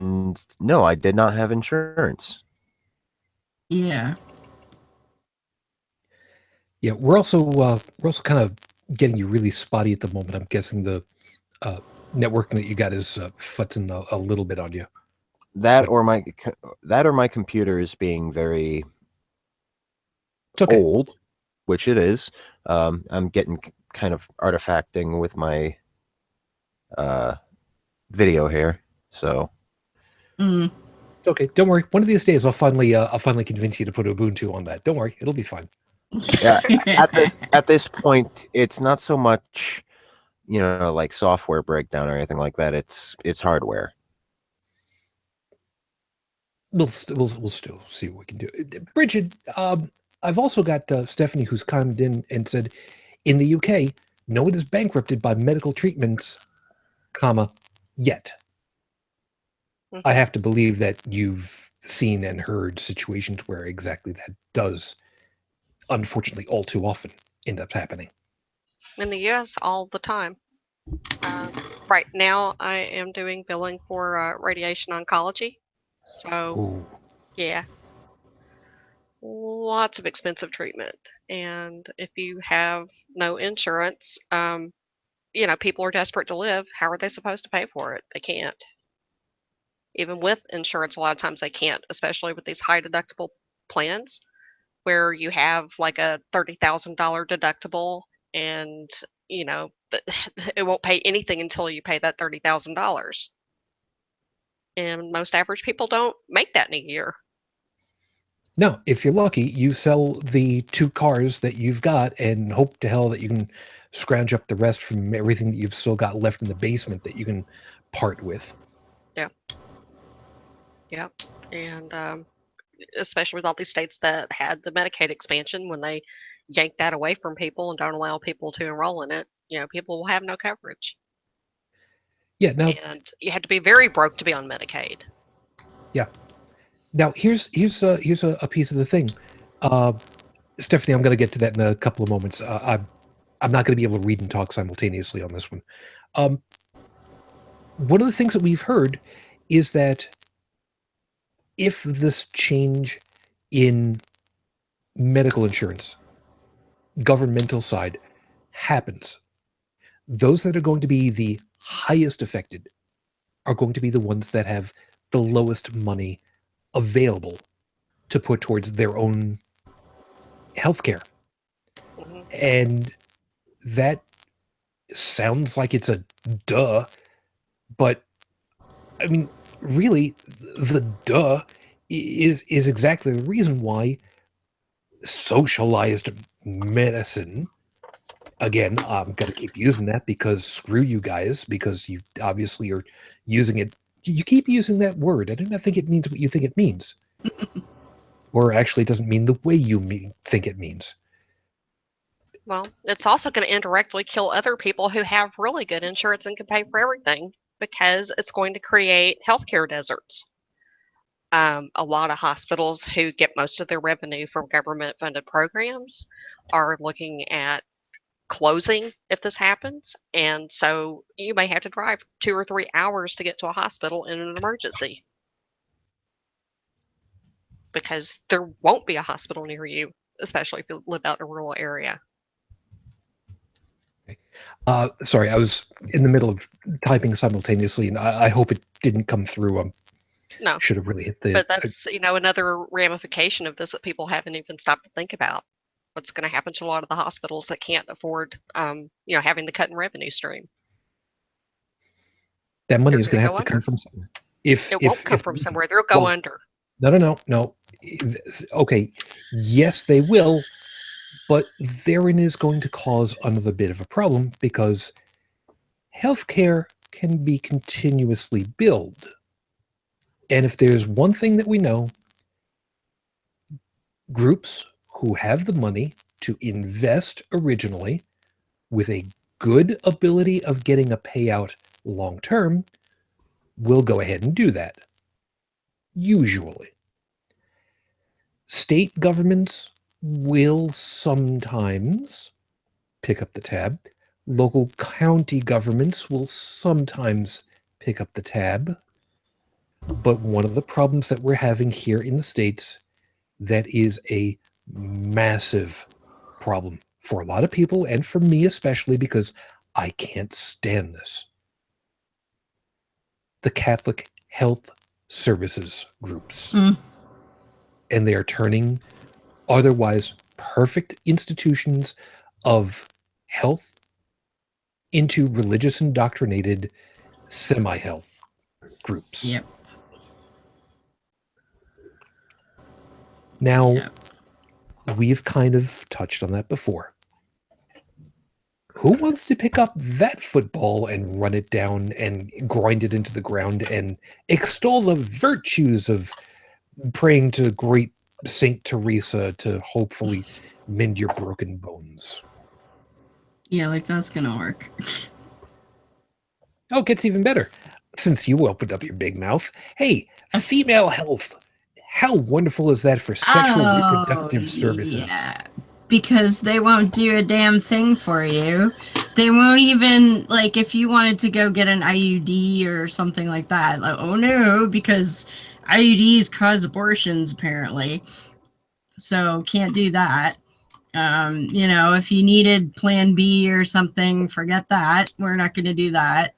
And no, I did not have insurance. Yeah. Yeah, we're also kind of getting you really spotty at the moment. I'm guessing the networking that you got is futzing a little bit on you. That or my computer is being very old, which it is. I'm getting kind of artifacting with my video here, so. It's okay. Don't worry. One of these days, I'll finally convince you to put Ubuntu on that. Don't worry, it'll be fine. Yeah, at this point, it's not so much, like software breakdown or anything like that. It's hardware. We'll still see what we can do. Brigid, I've also got Stephanie, who's chimed in and said, in the UK, no one is bankrupted by medical treatments, yet. I have to believe that you've seen and heard situations where exactly that does, unfortunately, all too often end up happening. In the US, all the time. Right now, I am doing billing for radiation oncology. So, yeah, lots of expensive treatment. And if you have no insurance, people are desperate to live. How are they supposed to pay for it? They can't. Even with insurance, a lot of times they can't, especially with these high deductible plans where you have like a $30,000 deductible and, it won't pay anything until you pay that $30,000. And most average people don't make that in a year. No, if you're lucky, you sell the 2 cars that you've got and hope to hell that you can scrounge up the rest from everything that you've still got left in the basement that you can part with. Yeah. Yep. And especially with all these states that had the Medicaid expansion, when they yank that away from people and don't allow people to enroll in it, people will have no coverage. Yeah. Now, And you have to be very broke to be on Medicaid. now here's a piece of the thing. Stephanie, I'm going to get to that in a couple of moments. I'm not going to be able to read and talk simultaneously on this one. One of the things that we've heard is that if this change in medical insurance, governmental side, happens, those that are going to be the highest affected are going to be the ones that have the lowest money available to put towards their own healthcare. Mhm. And that sounds like it's a duh, but I mean, really, the duh is exactly the reason why socialized medicine, again, I'm going to keep using that because screw you guys, because you obviously are using it. You keep using that word. I do not think it means what you think it means. Or actually, it doesn't mean the way you think it means. Well, it's also going to indirectly kill other people who have really good insurance and can pay for everything, because it's going to create healthcare deserts. A lot of hospitals who get most of their revenue from government-funded programs are looking at closing if this happens, and so you may have to drive 2 or 3 hours to get to a hospital in an emergency because there won't be a hospital near you, especially if you live out in a rural area. Sorry, I was in the middle of typing simultaneously, and I hope it didn't come through. No, Should have really hit the. but that's another ramification of this that people haven't even stopped to think about. What's going to happen to a lot of the hospitals that can't afford, having to cut in revenue stream? That money They're is going gonna to have go to come under. from somewhere. If It won't come from somewhere. They'll go under. No. Okay, yes, they will, but therein is going to cause another bit of a problem because healthcare can be continuously billed. And if there's one thing that we know, groups who have the money to invest originally with a good ability of getting a payout long term will go ahead and do that. Usually. State governments will sometimes pick up the tab. Local county governments will sometimes pick up the tab. But one of the problems that we're having here in the States that is a massive problem for a lot of people, and for me especially, because I can't stand this. The Catholic Health Services groups. And they are turning otherwise perfect institutions of health into religious indoctrinated semi-health groups. Yep. Now, Yep. we've kind of touched on that before. Who wants to pick up that football and run it down and grind it into the ground and extol the virtues of praying to great Saint Teresa to hopefully mend your broken bones? Yeah, like that's gonna work. Oh, it gets even better. Since you opened up your big mouth. Hey, female health. How wonderful is that for sexual reproductive services? Yeah. Because they won't do a damn thing for you. They won't even, like, if you wanted to go get an IUD or something like that, like, oh no, because IUDs cause abortions, apparently. So can't do that. If you needed plan B or something, forget that. We're not going to do that.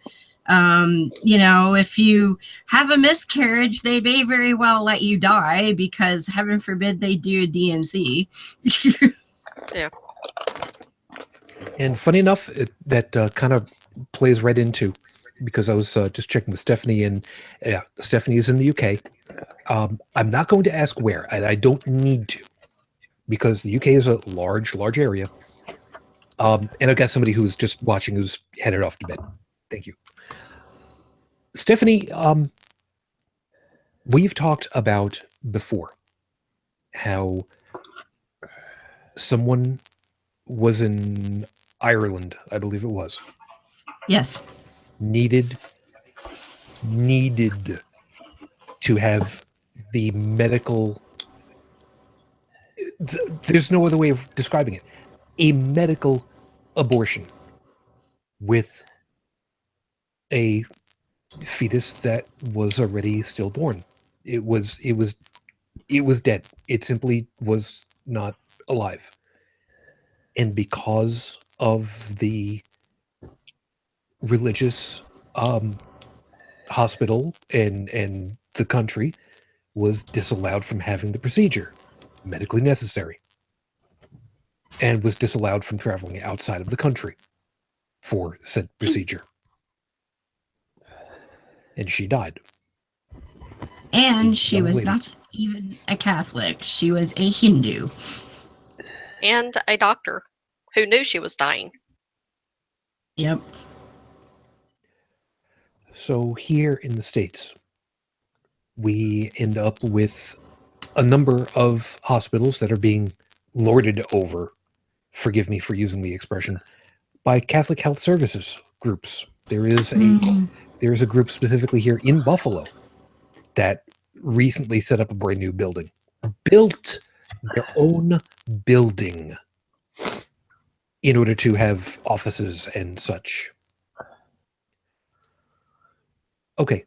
If you have a miscarriage, they may very well let you die because heaven forbid they do a DNC. Yeah. And funny enough, that kind of plays right into, because I was just checking with Stephanie, and Stephanie is in the UK. I'm not going to ask where, and I don't need to, because the UK is a large area. And I've got somebody who's just watching who's headed off to bed. Thank you. Stephanie, we've talked about before how someone was in Ireland, I believe it was, Yes. needed to have the medical, there's no other way of describing it, a medical abortion with a fetus that was already stillborn. It was dead. It simply was not alive. And because of the religious hospital and the country was disallowed from having the procedure, medically necessary, and was disallowed from traveling outside of the country for said procedure. And she died. And she Young was lady. not even a Catholic. She was a Hindu. And a doctor who knew she was dying. Yep. So here in the States, we end up with a number of hospitals that are being lorded over, forgive me for using the expression, by Catholic Health Services groups. There is a group specifically here in Buffalo that recently set up a brand new building, built their own building in order to have offices and such. Okay.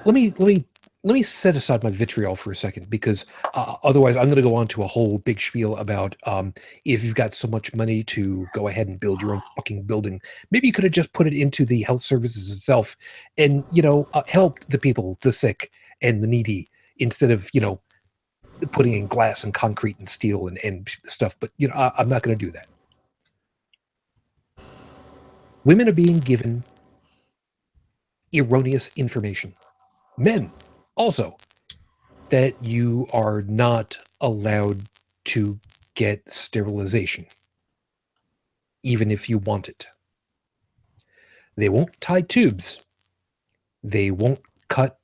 Let me set aside my vitriol for a second, because otherwise I'm going to go on to a whole big spiel about if you've got so much money to go ahead and build your own fucking building, maybe you could have just put it into the health services itself and, helped the people, the sick and the needy, instead of, putting in glass and concrete and steel and stuff. But, I'm not going to do that. Women are being given erroneous information. Men also, that you are not allowed to get sterilization, even if you want it. They won't tie tubes. They won't cut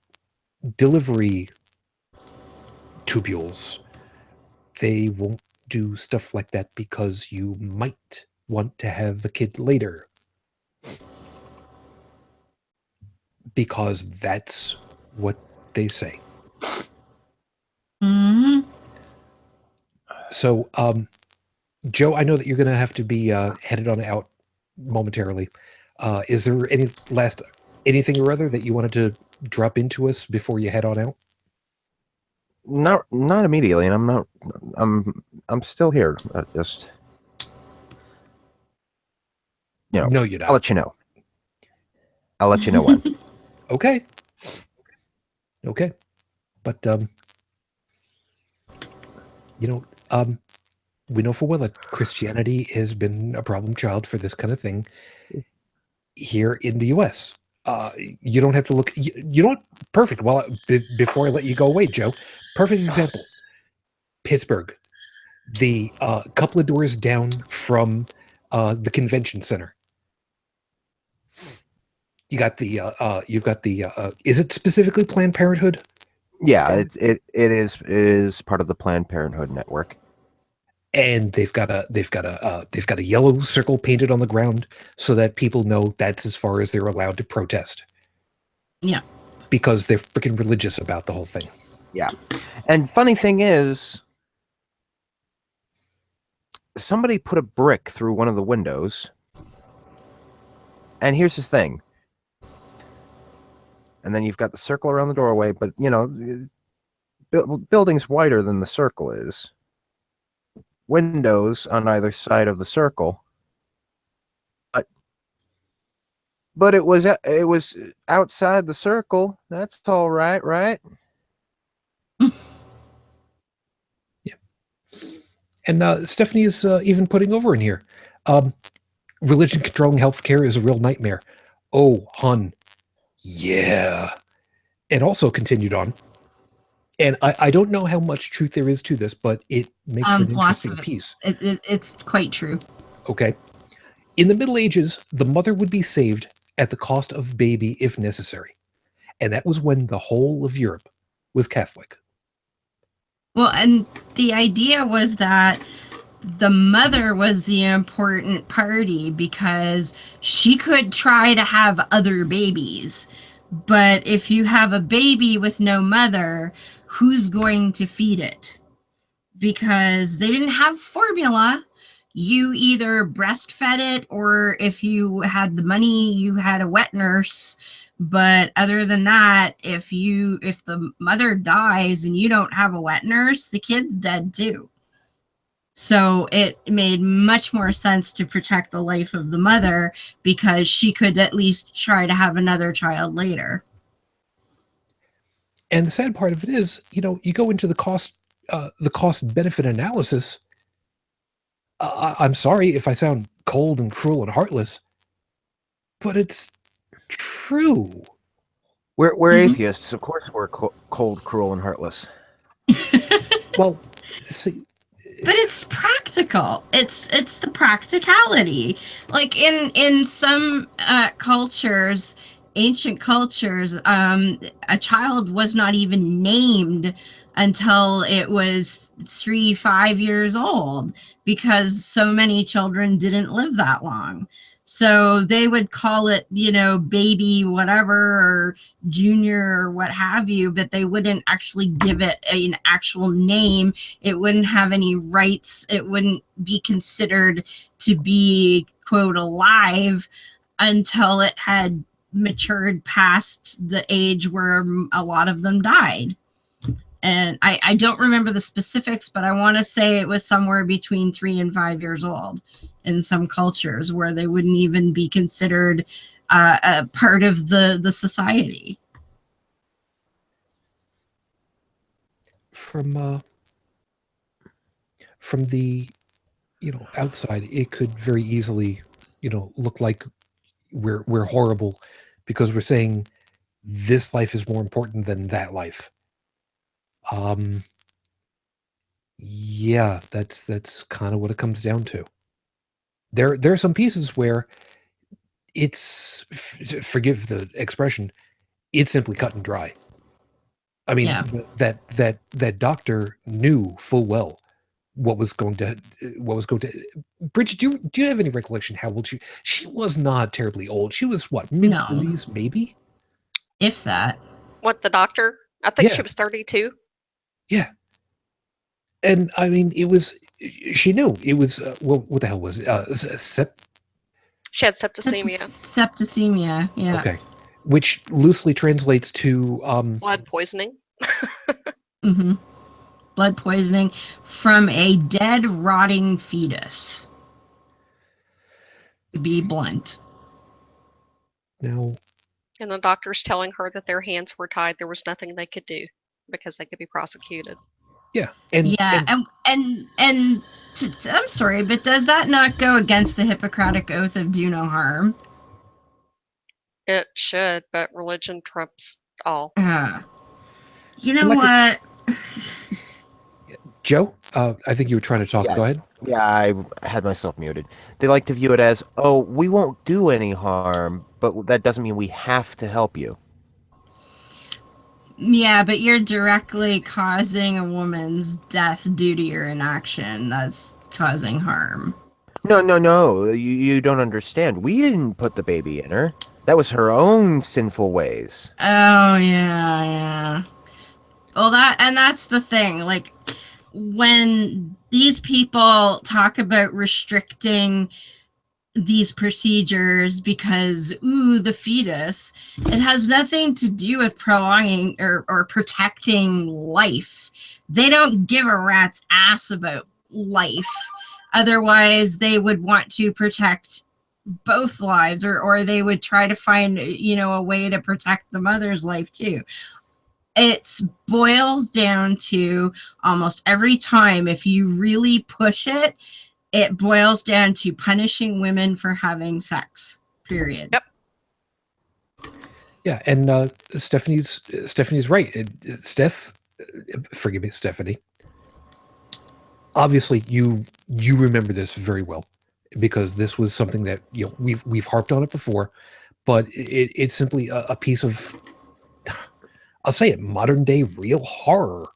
delivery tubules. They won't do stuff like that because you might want to have a kid later. Because that's what they say. Mm-hmm. So, Joe, I know that you're going to have to be headed on out momentarily. Is there anything or other that you wanted to drop into us before you head on out? Not immediately, and I'm still here. Just No, you're not. I'll let you know. I'll let you know when. Okay. But we know for well that Christianity has been a problem child for this kind of thing here in the U.S. You don't have to look. You know what? Perfect. Well, before I let you go away, Joe, perfect example. Pittsburgh, the couple of doors down from the convention center. You've got the. Is it specifically Planned Parenthood? Yeah, it is part of the Planned Parenthood network. And they've got a yellow circle painted on the ground so that people know that's as far as they're allowed to protest. Yeah. Because they're freaking religious about the whole thing. Yeah. And funny thing is, somebody put a brick through one of the windows. And here's the thing. And then you've got the circle around the doorway, but building's wider than the circle is. Windows on either side of the circle. But it was outside the circle. That's all right, right? Yeah. And Stephanie is even putting over in here. Religion controlling healthcare is a real nightmare. Oh, hun. Yeah. And also continued on. And I don't know how much truth there is to this, but it makes for an interesting piece. It's quite true. Okay. In the Middle Ages, the mother would be saved at the cost of baby if necessary. And that was when the whole of Europe was Catholic. Well, and the idea was that the mother was the important party because she could try to have other babies. But if you have a baby with no mother, who's going to feed it? Because they didn't have formula. You either breastfed it, or if you had the money, you had a wet nurse. But other than that, if the mother dies and you don't have a wet nurse, the kid's dead too. So it made much more sense to protect the life of the mother because she could at least try to have another child later. And the sad part of it is, you go into the cost benefit analysis. I'm sorry if I sound cold and cruel and heartless, but it's true. We're atheists. Of course we're cold, cruel, and heartless. Well, see, but it's practical. It's the practicality. Like in some cultures, ancient cultures, a child was not even named until it was 3-5 years old because so many children didn't live that long. So they would call it, baby whatever or junior or what have you, but they wouldn't actually give it an actual name. It wouldn't have any rights. It wouldn't be considered to be, quote, alive until it had matured past the age where a lot of them died. And I don't remember the specifics, but I want to say it was somewhere between 3 and 5 years old in some cultures where they wouldn't even be considered a part of the society. From the outside, it could very easily look like we're horrible because we're saying this life is more important than that life. Yeah, that's kind of what it comes down to. There are some pieces where it's, forgive the expression, it's simply cut and dry. I mean, Yeah. that doctor knew full well what was going to. Brigid, do you have any recollection how old she was? Not terribly old. She was what, mid-30s, maybe, if that. What, the doctor? I think Yeah. she was 32. Yeah. And I mean, she knew it was, what the hell was it? She had septicemia. Septicemia, yeah. Okay. Which loosely translates to, Blood poisoning. Mm-hmm. Blood poisoning from a dead, rotting fetus. To be blunt. now, And the doctor's telling her that their hands were tied. There was nothing they could do because they could be prosecuted. yeah. And I'm sorry, but does that not go against the Hippocratic Oath of do no harm? It should, but religion trumps all. You know what? Joe, I think you were trying to talk. Yeah. Go ahead. Yeah, I had myself muted. They like to view it as, oh, we won't do any harm, but that doesn't mean we have to help you. Yeah, but you're directly causing a woman's death due to your inaction. That's causing harm. No. You don't understand. We didn't put the baby in her. That was her own sinful ways. Oh, yeah. Well, that's the thing. Like, when these people talk about restricting these procedures because, the fetus, it has nothing to do with prolonging or protecting life. They don't give a rat's ass about life. Otherwise, they would want to protect both lives, or they would try to find, a way to protect the mother's life too. It boils down to almost every time, if you really push it, it boils down to punishing women for having sex. Period. Yep. Yeah, and Stephanie's right. Forgive me, Stephanie. Obviously, you remember this very well because this was something that we've harped on it before, but it's simply a piece of, I'll say it, modern day real horror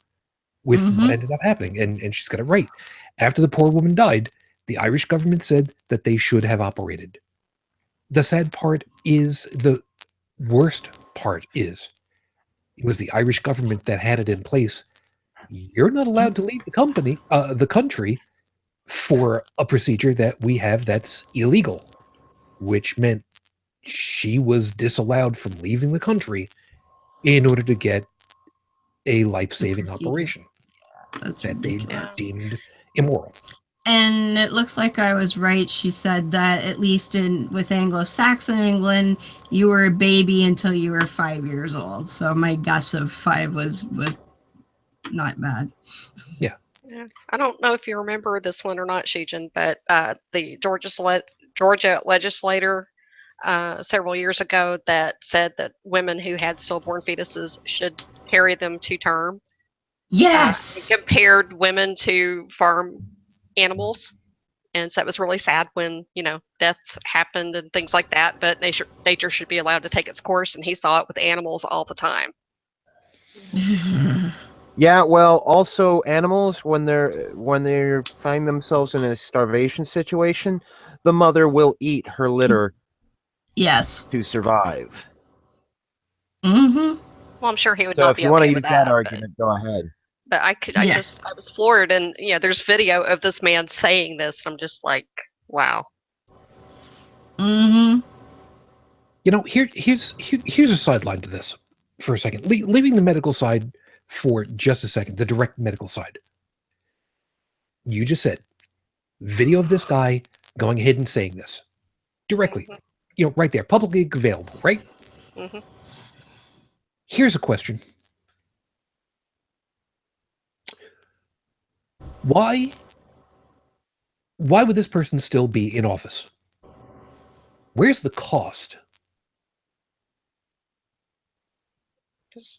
with what ended up happening. And she's got it right. After the poor woman died, the Irish government said that they should have operated. The sad part is, the worst part is, it was the Irish government that had it in place. You're not allowed to leave the country for a procedure that we have that's illegal, which meant she was disallowed from leaving the country in order to get a life-saving operation. That's that ridiculous. they deemed immoral. And it looks like I was right. She said that at least with Anglo-Saxon England, you were a baby until you were 5 years old. So my guess of 5 was not bad. Yeah. I don't know if you remember this one or not, Shujin, but the Georgia legislator several years ago that said that women who had stillborn fetuses should carry them to term. Yes. Compared women to farm animals. And so it was really sad when, deaths happened and things like that, but nature should be allowed to take its course, and he saw it with animals all the time. Yeah, well, also animals, when they find themselves in a starvation situation, the mother will eat her litter. Yes. To survive. Mm-hmm. Well, I'm sure he would So not if be you okay want to with use that but argument, go ahead. But I was floored, and there's video of this man saying this. I'm just like, wow. Mm-hmm. Here's a sideline to this for a second. Leaving the medical side for just a second, the direct medical side. You just said video of this guy going ahead and saying this directly, right there, publicly available, right? Mm-hmm. Here's a question. Why would this person still be in office? Where's the cost?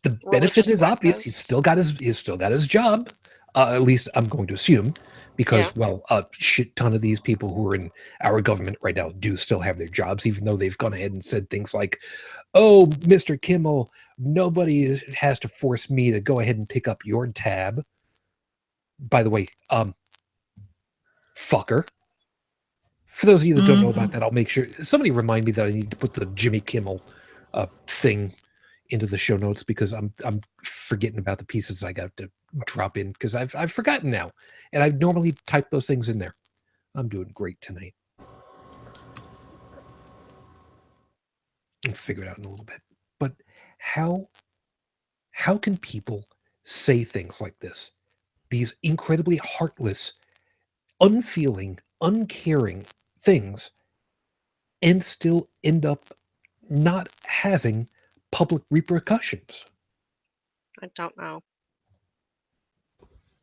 The benefit is obvious. He's still got his job. At least I'm going to assume, because a shit ton of these people who are in our government right now do still have their jobs, even though they've gone ahead and said things like, "Oh, Mr. Kimmel, nobody has to force me to go ahead and pick up your tab." By the way, fucker. For those of you that don't know about that, I'll make sure somebody remind me that I need to put the Jimmy Kimmel thing into the show notes, because I'm forgetting about the pieces that I got to drop in, because I've forgotten now, and I normally type those things in there. I'm doing great tonight. I'll figure it out in a little bit. But how can people say things like this? These incredibly heartless, unfeeling, uncaring things, and still end up not having public repercussions? I don't know.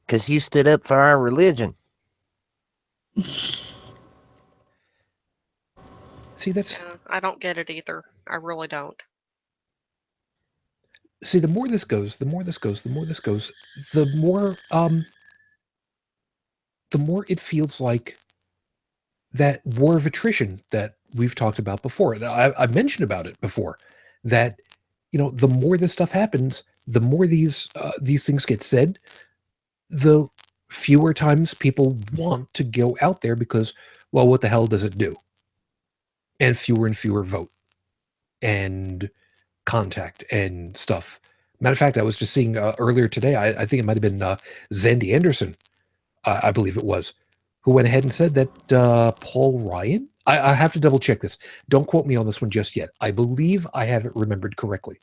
Because you stood up for our religion. See, that's... I don't get it either. I really don't. See, the more this goes, the more it feels like that war of attrition that we've talked about before. And I've mentioned about it before, that, the more this stuff happens, the more these things get said, the fewer times people want to go out there, because, well, what the hell does it do? And fewer vote and contact and stuff. Matter of fact, I was just seeing earlier today, I think it might have been Zandy Anderson, I believe it was, who went ahead and said that Paul Ryan, I have to double check this. Don't quote me on this one just yet. I believe I have it remembered correctly,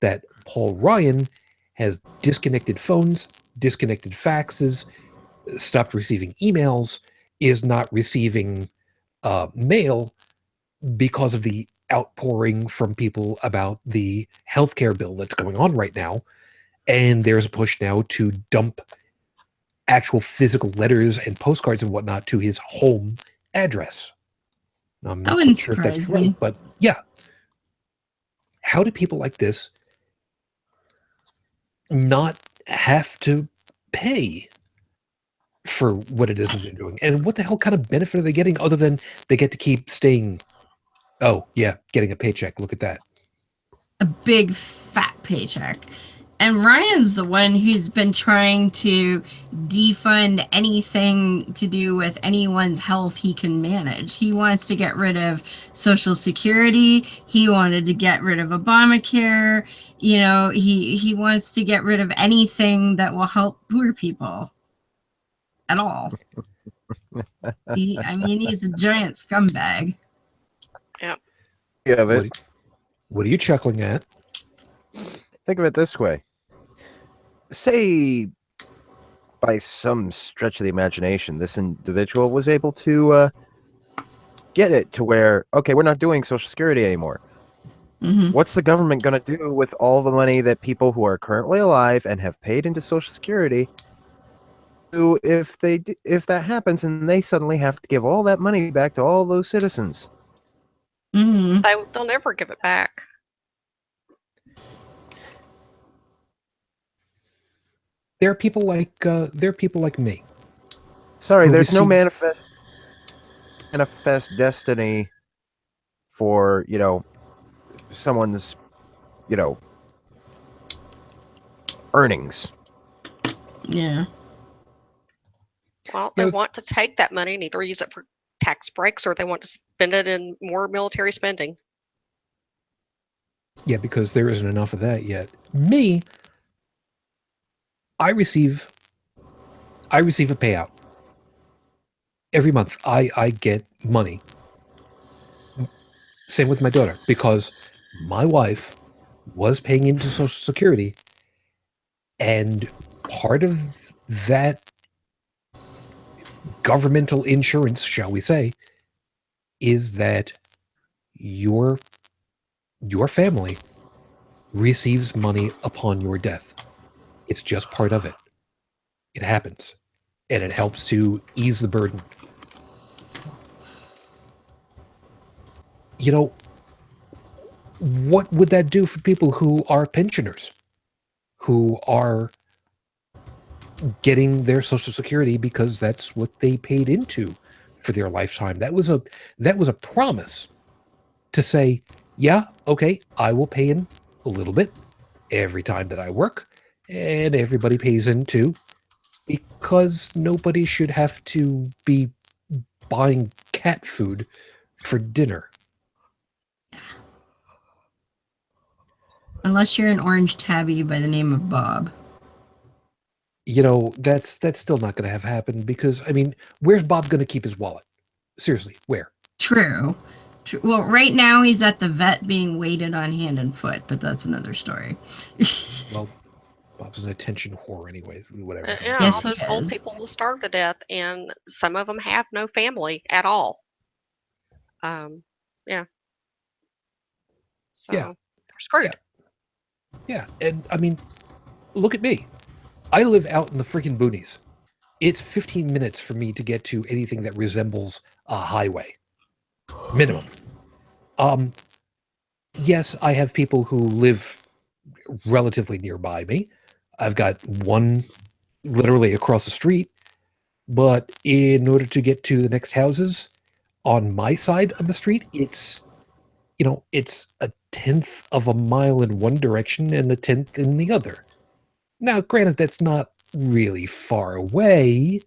that Paul Ryan has disconnected phones, disconnected faxes, stopped receiving emails, is not receiving mail because of the outpouring from people about the healthcare bill that's going on right now. And there's a push now to dump actual physical letters and postcards and whatnot to his home address. I'm not wouldn't sure if that's surprise me. right, but yeah. How do people like this not have to pay for what it is that they're doing? And what the hell kind of benefit are they getting, other than they get to keep staying, getting a paycheck? Look at that. A big fat paycheck. And Ryan's the one who's been trying to defund anything to do with anyone's health he can manage. He wants to get rid of Social Security. He wanted to get rid of Obamacare. You know, he wants to get rid of anything that will help poor people at all. I mean, he's a giant scumbag. Yeah. Yeah, but What are you chuckling at? think of it this way. Say, by some stretch of the imagination, this individual was able to get it to where, okay, we're not doing Social Security anymore. Mm-hmm. What's the government going to do with all the money that people who are currently alive and have paid into Social Security do if that happens and they suddenly have to give all that money back to all those citizens? Mm-hmm. They'll never give it back. There are people like me. Sorry, Who there's no receive- manifest destiny for, someone's, earnings. Yeah. Well, Yeah, they it's- want to take that money and either use it for tax breaks or they want to spend it in more military spending. Yeah, because there isn't enough of that yet. Me, I receive a payout every month. I get money. Same with my daughter, because my wife was paying into Social Security, and part of that governmental insurance, shall we say, is that your family receives money upon your death. It's just part of it. It happens, and it helps to ease the burden. You know, what would that do for people who are pensioners, who are getting their Social Security because that's what they paid into for their lifetime? That was a promise to say, yeah, okay, I will pay in a little bit every time that I work, and everybody pays in too, because nobody should have to be buying cat food for dinner. Unless you're an orange tabby by the name of Bob. You know, that's still not going to have happened, because, I mean, where's Bob going to keep his wallet? Seriously, where? True. Well, right now he's at the vet being waited on hand and foot, but that's another story. Well, Bob's an attention whore anyways, whatever. Yeah, Yes, all he these old is. people will starve to death, and some of them have no family at all. Yeah. So Yeah. they're screwed. Yeah, and I mean, look at me. I live out in the freaking boonies. It's 15 minutes for me to get to anything that resembles a highway. Minimum. Yes, I have people who live relatively nearby me. I've got one literally across the street, but in order to get to the next houses on my side of the street, it's a 1/10 of a mile in one direction and a 1/10 in the other. Now, granted, that's not really far away,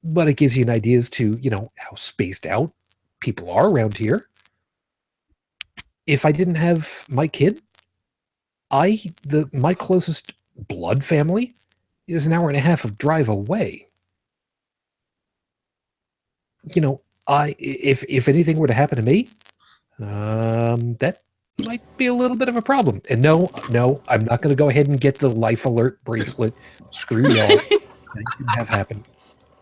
but it gives you an idea as to, how spaced out people are around here. If I didn't have my kid, my closest blood family is an hour and a half of drive away. If anything were to happen to me, that might be a little bit of a problem. And no, I'm not going to go ahead and get the Life Alert bracelet. Screw y'all. That didn't have happen.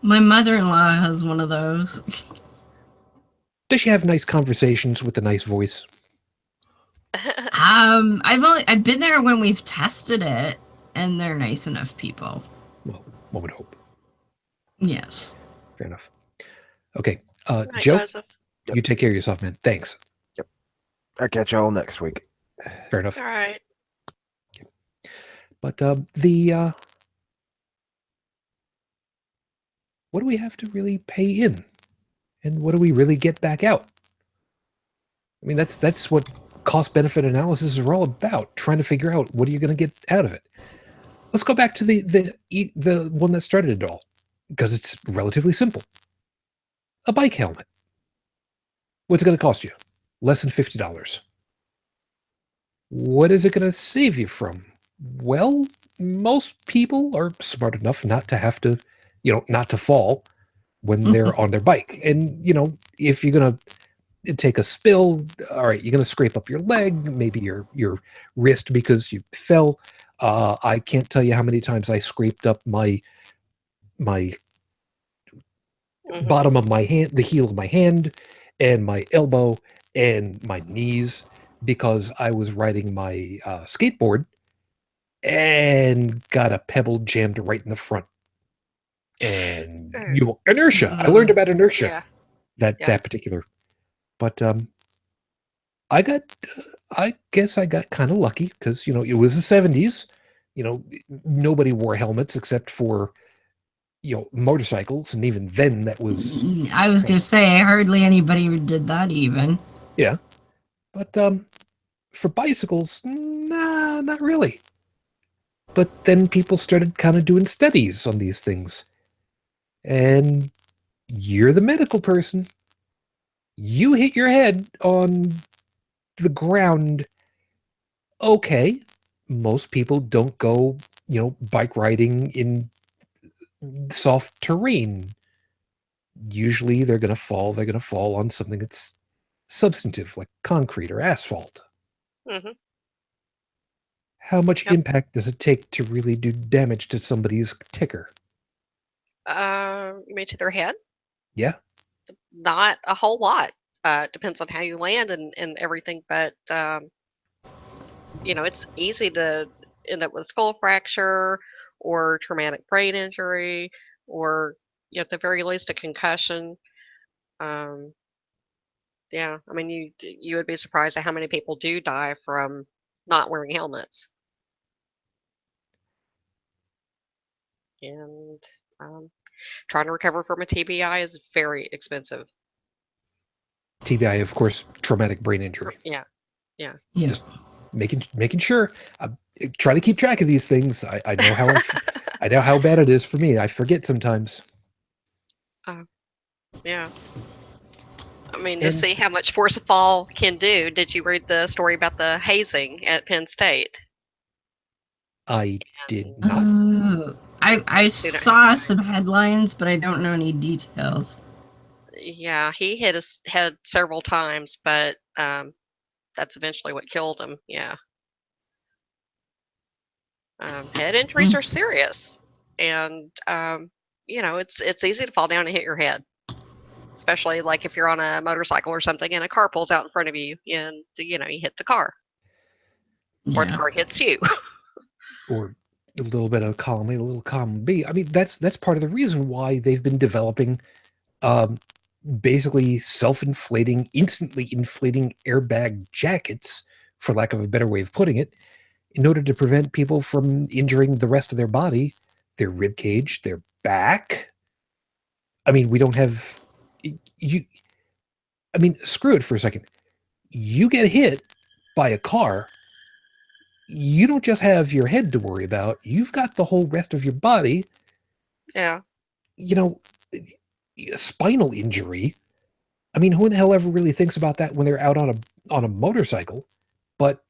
My mother-in-law has one of those. Does she have nice conversations with a nice voice? I've been there when we've tested it, and they're nice enough people. Well, one would hope. Yes. Fair enough. Okay, Right, Joe, Joseph. you take care of yourself, man. Thanks. I'll catch y'all next week. Fair enough. All right. But what do we have to really pay in, and what do we really get back out? I mean, that's what cost-benefit analysis are all about, trying to figure out what are you going to get out of it. Let's go back to the one that started it all, because it's relatively simple. A bike helmet. What's it going to cost you? Less than $50. What is it going to save you from? Well, most people are smart enough not to have to, not to fall when they're on their bike. And, if you're going to take a spill, all right, you're going to scrape up your leg, maybe your wrist because you fell. I can't tell you how many times I scraped up my bottom of my hand, the heel of my hand, and my elbow and my knees because I was riding my skateboard and got a pebble jammed right in the front. And inertia. I learned about inertia. That particular. But I guess I got kind of lucky because it was the 70s. Nobody wore helmets except for motorcycles, and even then that was. I was gonna say hardly anybody did that even. Yeah, but for bicycles, nah, not really. But then people started kind of doing studies on these things, and you're the medical person. You hit your head on the ground. Okay, most people don't go, bike riding in soft terrain. Usually they're going to fall on something that's substantive like concrete or asphalt. Mm-hmm. How much impact does it take to really do damage to somebody's ticker? You mean to their head? Yeah. Not a whole lot. Depends on how you land and everything, but it's easy to end up with a skull fracture or traumatic brain injury or at the very least a concussion. Yeah, I mean you would be surprised at how many people do die from not wearing helmets. And trying to recover from a TBI is very expensive. TBI, of course, traumatic brain injury. Yeah. Just making sure. Try to keep track of these things. I know how I know how bad it is for me. I forget sometimes. Yeah. I mean, to see how much force a fall can do. Did you read the story about the hazing at Penn State? I did not. I saw some headlines, but I don't know any details. Yeah, he hit his head several times, but that's eventually what killed him. Yeah. Head injuries are serious, and it's easy to fall down and hit your head, especially like if you're on a motorcycle or something and a car pulls out in front of you and you hit the car, or the car hits you. Or a little bit of column A, a little column B. I mean, that's part of the reason why they've been developing basically self-inflating, instantly inflating airbag jackets, for lack of a better way of putting it, in order to prevent people from injuring the rest of their body, their rib cage, their back. I mean, we don't have screw it for a second. You get hit by a car, you don't just have your head to worry about. You've got the whole rest of your body. Yeah. Spinal injury. I mean, who in the hell ever really thinks about that when they're out on a motorcycle? But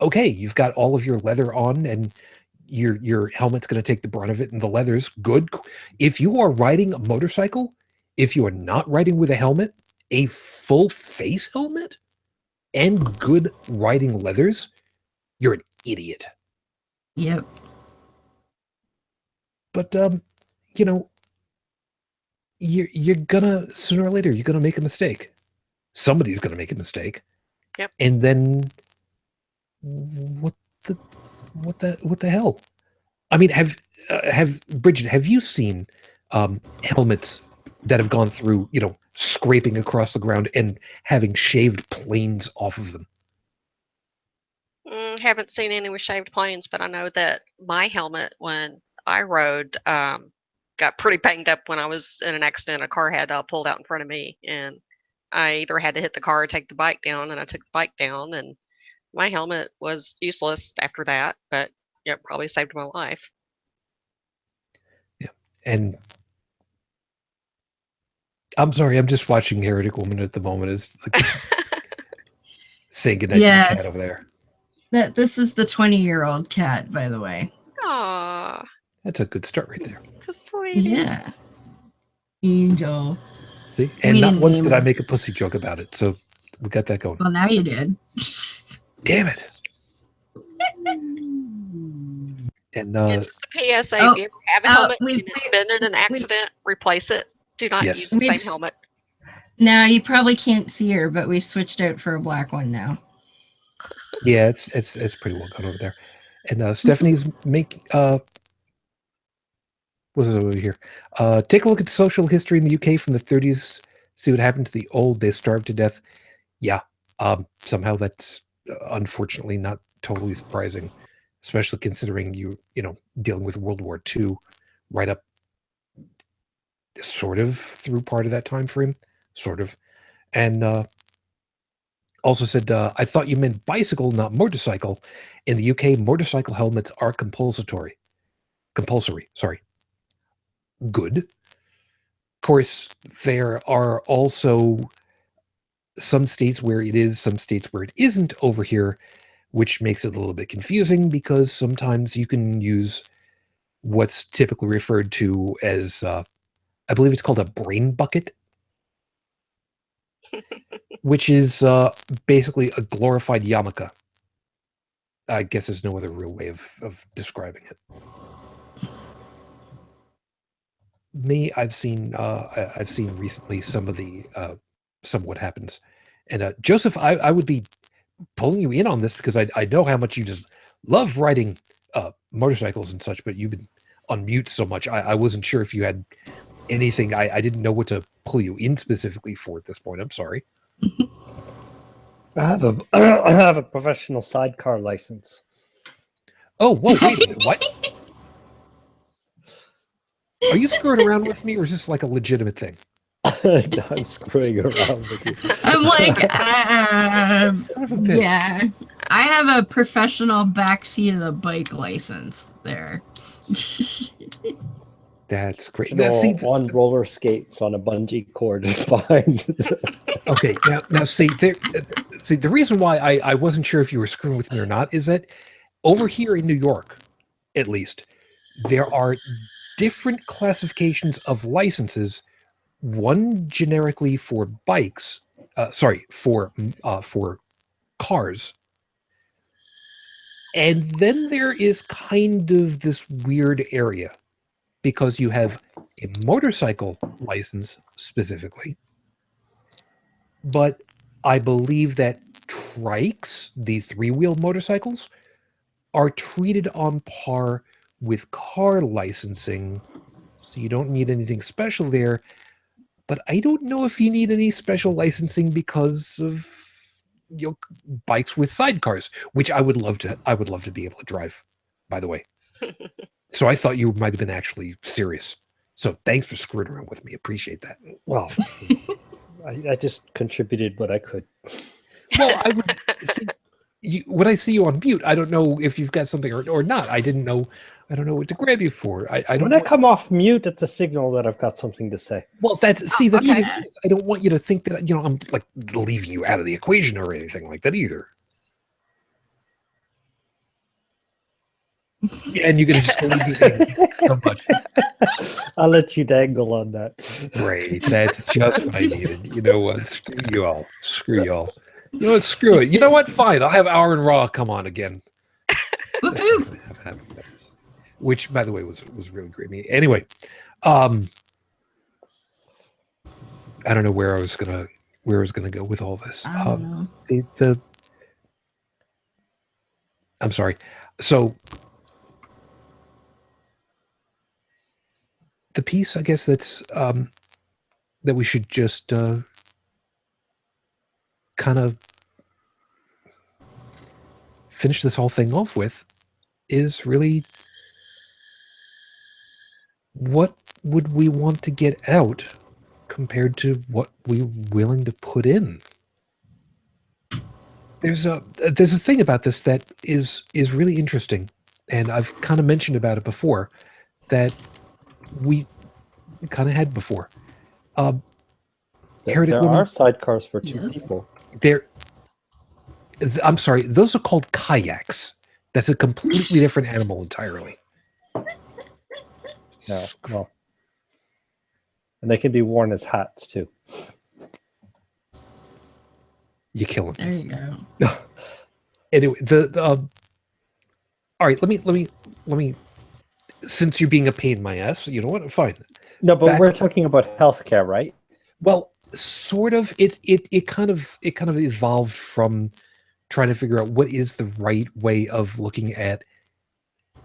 okay, you've got all of your leather on, and your helmet's going to take the brunt of it, and the leather's good. If you are riding a motorcycle, if you are not riding with a helmet, a full face helmet, and good riding leathers, you're an idiot. Yep. But you're gonna, sooner or later, you're gonna make a mistake. Somebody's gonna make a mistake. Yep. And then what the hell? I mean, Brigid, have you seen helmets that have gone through, scraping across the ground and having shaved planes off of them? Haven't seen any with shaved planes, but I know that my helmet, when I rode, got pretty banged up when I was in an accident. A car had pulled out in front of me, and I either had to hit the car or take the bike down, and I took the bike down, and my helmet was useless after that, but it probably saved my life. Yeah. And I'm sorry, I'm just watching Heretic Woman at the moment as like, saying goodnight to the cat over there. This is the 20-year-old cat, by the way. Aww. That's a good start right there. That's sweet. Yeah. Angel. See? And not once did I make a pussy joke about it, so we got that going. Well, now you did. Damn it. And just a PSA, if you have a helmet and it's been in an accident, replace it. Do not use the same helmet. Now, you probably can't see her, but we've switched out for a black one now. Yeah, it's pretty well gone over there. And Stephanie's what's it over here? Take a look at social history in the UK from the 30s. See what happened to the old. They starved to death. Yeah. Somehow that's unfortunately not totally surprising, especially considering you know, dealing with World War II right up sort of through part of that time frame, sort of. And also said, I thought you meant bicycle, not motorcycle. In the UK, motorcycle helmets are compulsory. Sorry. Good. Of course, there are also some states where it is, some states where it isn't over here, which makes it a little bit confusing because sometimes you can use what's typically referred to as, I believe it's called a brain bucket, which is basically a glorified yarmulke. I guess there's no other real way of describing it. I've seen recently some of what happens. And Joseph, I would be pulling you in on this because I know how much you just love riding motorcycles and such, but you've been on mute so much. I wasn't sure if you had anything. I didn't know what to pull you in specifically for at this point. I'm sorry. I have a professional sidecar license. Oh, whoa, wait a minute. What? Are you screwing around with me, or is this like a legitimate thing? No, I'm screwing around with you. I'm like, yeah. I have a professional backseat of the bike license there. That's great. Now, on roller skates on a bungee cord behind. Okay, now see, the reason why I wasn't sure if you were screwing with me or not is that over here in New York, at least, there are different classifications of licenses. One generically for bikes, for cars, and then there is kind of this weird area because you have a motorcycle license specifically, but I believe that trikes, the three-wheel motorcycles, are treated on par with car licensing, so you don't need anything special there. But I don't know if you need any special licensing because of bikes with sidecars, which I would love to be able to drive, by the way. So I thought you might have been actually serious. So thanks for screwing around with me. Appreciate that. Well, I just contributed what I could. Well, I would see, when I see you on mute, I don't know if you've got something or not. I don't know what to grab you for. I don't. When I come off mute, it's a signal that I've got something to say. Well, the thing is, I don't want you to think that I'm like leaving you out of the equation or anything like that either. And you're gonna just leave me in so much. I'll let you dangle on that. Great, that's just what I needed. You know what? Screw you all. You know what? Screw it. You know what? Fine. I'll have Aaron Raw come on again. Which, by the way, was really great. Anyway, I don't know where I was gonna go with all this. I don't know. I'm sorry. So the piece, I guess, that's that we should just kind of finish this whole thing off with is really, what would we want to get out compared to what we're willing to put in. There's a thing about this that is really interesting, and I've kind of mentioned about it before, that we kind of had before. Heretic There Woman, are sidecars for two Yes. people. I'm sorry, those are called kayaks. That's a completely different animal entirely. No, well, and they can be worn as hats too. You kill him. There you go. Anyway, all right. Let me. Since you're being a pain in my ass, you know what? Fine. No, but Back- we're talking about healthcare, right? Well, sort of. It kind of evolved from trying to figure out what is the right way of looking at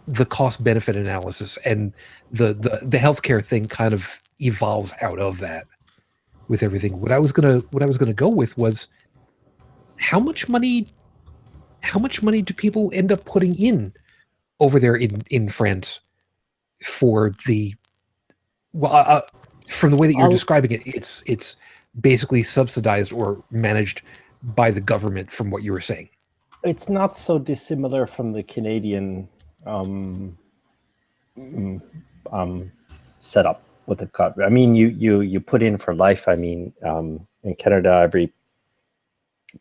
the cost benefit analysis, and the healthcare thing kind of evolves out of that with everything. What I was gonna go with was how much money do people end up putting in over there in France for the from the way that you're describing it, it's basically subsidized or managed by the government, from what you were saying. It's not so dissimilar from the Canadian setup with the cut. I mean, you put in for life. I mean, in Canada, every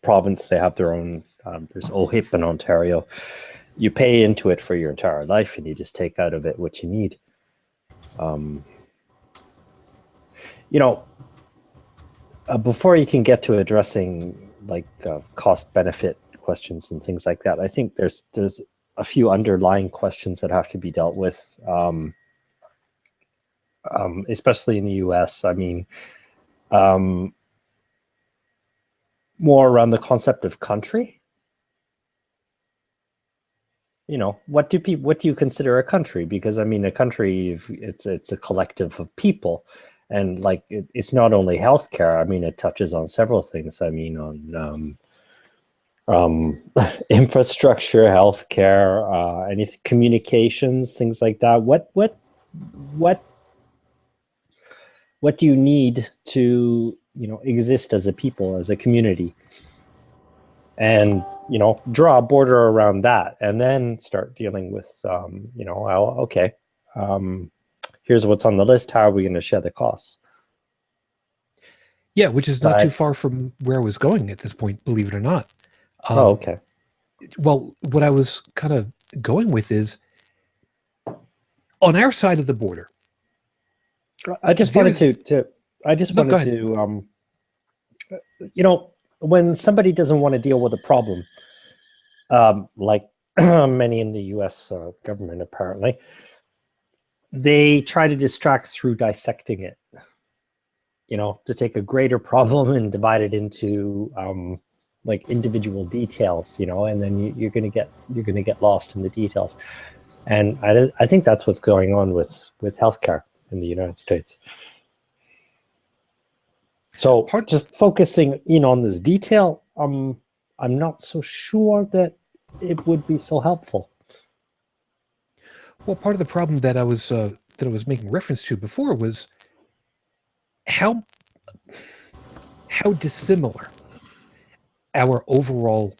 province, they have their own. There's OHIP in Ontario. You pay into it for your entire life, and you just take out of it what you need. Before you can get to addressing like cost benefit questions and things like that, I think there's a few underlying questions that have to be dealt with, especially in the US. I mean, more around the concept of country. What do you consider a country? Because I mean, a country, it's a collective of people, and like it's not only healthcare. I mean, it touches on several things. I mean, on infrastructure, healthcare, any communications, things like that. What do you need to exist as a people, as a community? And draw a border around that, and then start dealing with here's what's on the list. How are we going to share the costs? Yeah, which is not too far from where I was going at this point, believe it or not. Okay. Well, what I was kind of going with is on our side of the border. I just wanted to when somebody doesn't want to deal with a problem, like many in the U.S. Government, apparently, they try to distract through dissecting it. To take a greater problem and divide it into like individual details. And then you're gonna get lost in the details. And I think that's what's going on with healthcare in the United States. So just focusing in on this detail, I'm not so sure that it would be so helpful. Well, part of the problem that I was making reference to before was how dissimilar our overall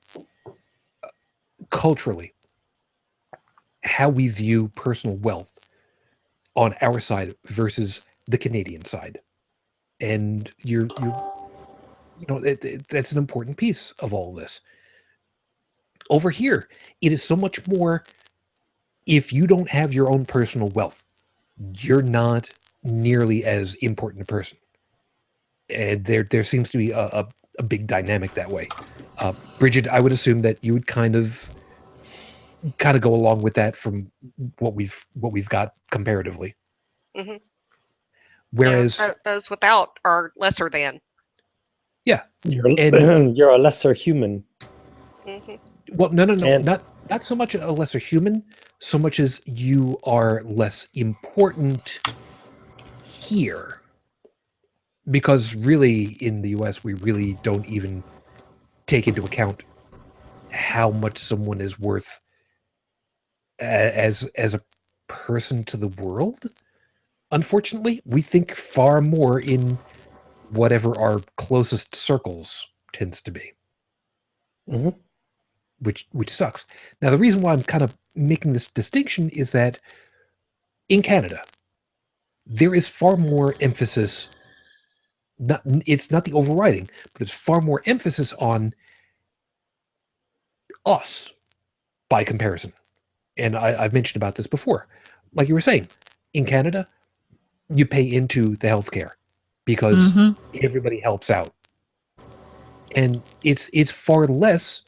culturally, how we view personal wealth on our side versus the Canadian side. And that's an important piece of all this. Over here, it is so much more, if you don't have your own personal wealth, you're not nearly as important a person. And there seems to be a big dynamic that way. Brigid, I would assume that you would kind of go along with that from what we've got comparatively. Mm-hmm. Whereas those without are lesser than. Yeah, you're a lesser human. Mm-hmm. Well, no, not so much a lesser human, so much as you are less important here. Because really, in the US, we really don't even take into account how much someone is worth as a person to the world. Unfortunately, we think far more in whatever our closest circles tends to be, which sucks. Now, the reason why I'm kind of making this distinction is that in Canada, there is far more emphasis. It's not the overriding, but there's far more emphasis on us by comparison. And I've mentioned about this before. Like you were saying, in Canada, you pay into the healthcare because everybody helps out. And it's far less,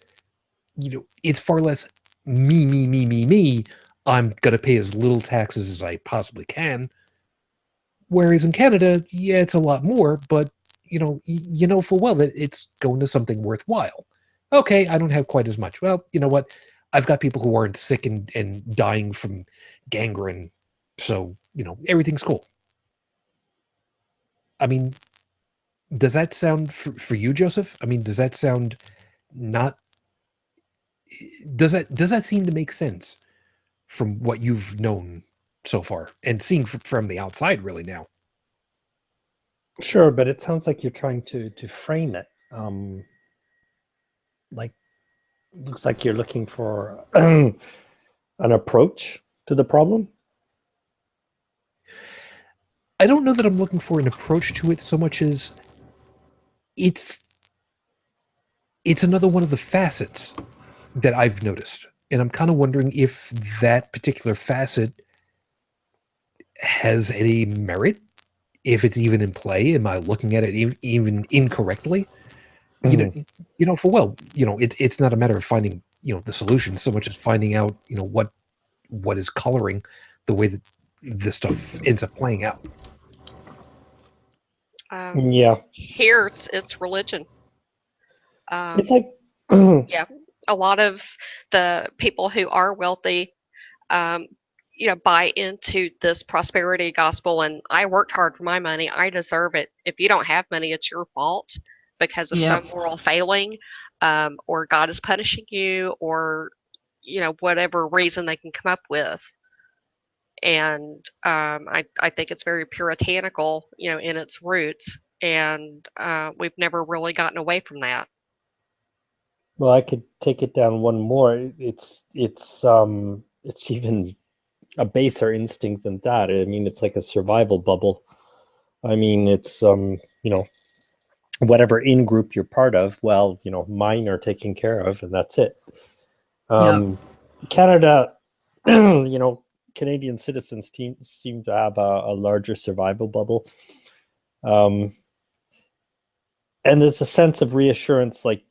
it's far less me. I'm going to pay as little taxes as I possibly can. Whereas in Canada, yeah, it's a lot more, but you know full well that it's going to something worthwhile. Okay, I don't have quite as much. Well, you know what? I've got people who aren't sick and dying from gangrene, so everything's cool. I mean, does that sound for you, Joseph? I mean, does that sound not? Does that seem to make sense from what you've known so far and seeing from the outside, really now? Sure, but it sounds like you're trying to frame it. Like, looks like you're looking for an approach to the problem. I don't know that I'm looking for an approach to it so much as it's another one of the facets that I've noticed. And I'm kind of wondering if that particular facet has any merit, if it's even in play. Am I looking at it even incorrectly? For well, it's not a matter of finding, the solution so much as finding out, what is coloring the way that this stuff ends up playing out. Here it's religion. It's like yeah, a lot of the people who are wealthy, buy into this prosperity gospel, and I worked hard for my money, I deserve it. If you don't have money, it's your fault because of some moral failing, or God is punishing you, or whatever reason they can come up with. And I think it's very puritanical, in its roots, and we've never really gotten away from that. Well, I could take it down one more. It's even a baser instinct than that. I mean, it's like a survival bubble. I mean, it's whatever in group you're part of, well, mine are taken care of, and that's it. Canada, Canadian citizens seem to have a larger survival bubble. And there's a sense of reassurance, like,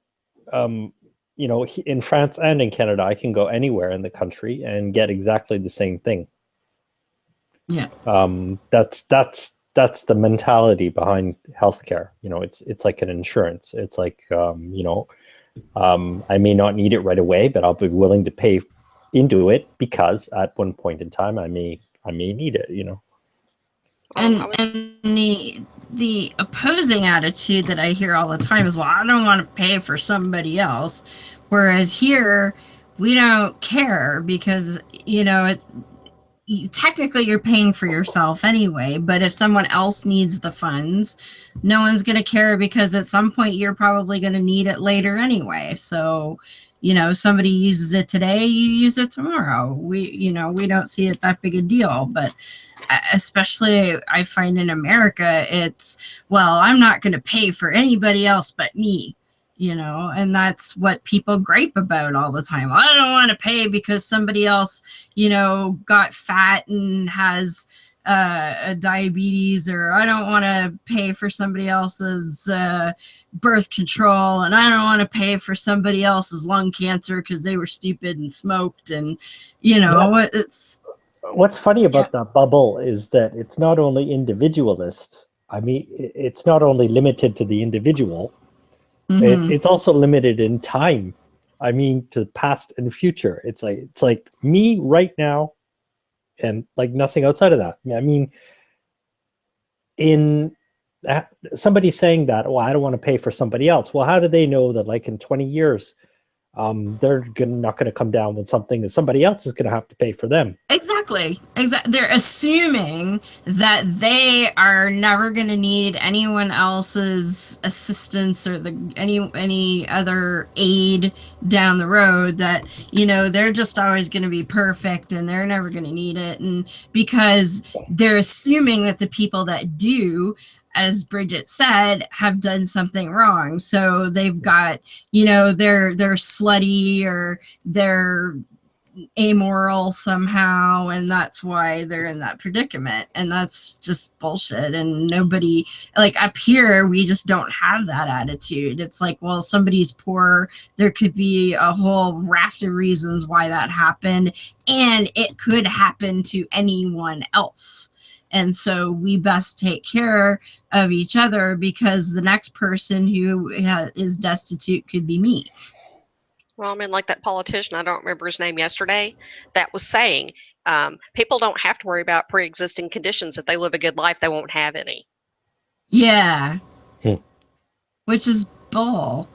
in France and in Canada, I can go anywhere in the country and get exactly the same thing. Yeah. That's the mentality behind healthcare. It's like an insurance. It's like, I may not need it right away, but I'll be willing to pay into it because at one point in time I may need it. And the opposing attitude that I hear all the time is, well, I don't want to pay for somebody else. Whereas here, we don't care because, technically you're paying for yourself anyway. But if someone else needs the funds, no one's going to care because at some point you're probably going to need it later anyway. So, somebody uses it today, you use it tomorrow. We don't see it that big a deal. But especially I find in America, it's, well, I'm not going to pay for anybody else but me, and that's what people gripe about all the time. I don't want to pay because somebody else, got fat and has diabetes, or I don't want to pay for somebody else's birth control, and I don't want to pay for somebody else's lung cancer because they were stupid and smoked, and it's. What's funny about that bubble is that it's not only individualist. I mean, it's not only limited to the individual. It's also limited in time. I mean, to the past and future. It's like me right now, and like nothing outside of that. I mean, in somebody saying that, well, I don't want to pay for somebody else. Well, how do they know that, like, in 20 years, they're not going to come down with something that somebody else is going to have to pay for them. Exactly. They're assuming that they are never going to need anyone else's assistance or any other aid down the road, that, you know, they're just always going to be perfect and they're never going to need it. And because they're assuming that the people that do, as Brigid said, have done something wrong. So they've got, you know, they're slutty or they're amoral somehow, and that's why they're in that predicament. And that's just bullshit. And nobody, like up here, we just don't have that attitude. It's like, well, somebody's poor, there could be a whole raft of reasons why that happened, and it could happen to anyone else. And so we best take care of each other, because the next person who is destitute could be me. Well, I mean, like that politician, I don't remember his name yesterday, that was saying people don't have to worry about pre-existing conditions. If they live a good life, they won't have any. Yeah. Which is bull.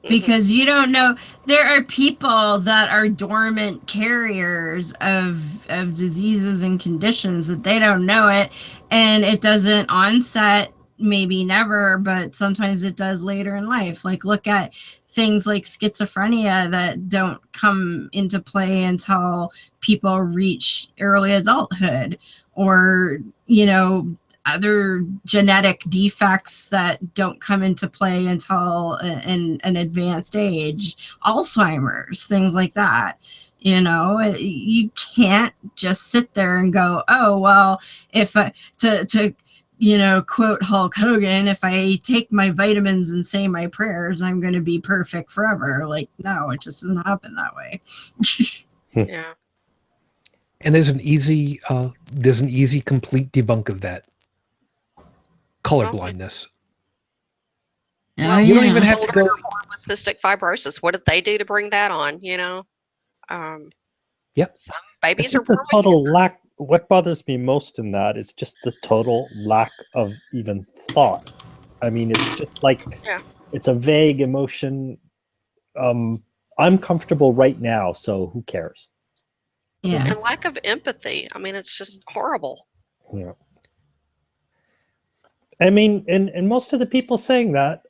Because you don't know, there are people that are dormant carriers of diseases and conditions that they don't know it, and it doesn't onset, maybe never, but sometimes it does later in life. Like, look at things like schizophrenia that don't come into play until people reach early adulthood, or, you know, other genetic defects that don't come into play until an advanced age, Alzheimer's, things like that. You know, you can't just sit there and go, oh, well, if to you know, quote Hulk Hogan, if I take my vitamins and say my prayers, I'm going to be perfect forever. Like, no, it just doesn't happen that way. Yeah. And there's an easy complete debunk of that. Color blindness. Oh, You don't even have to go. With cystic fibrosis, what did they do to bring that on? You know, Yep. Some babies It's are just a born with total cancer. lack. What bothers me most in that is just the total lack of even thought. I mean, it's just like, it's a vague emotion. I'm comfortable right now, so who cares? Yeah. And lack of empathy. I mean, it's just horrible. Yeah. I mean, and most of the people saying that,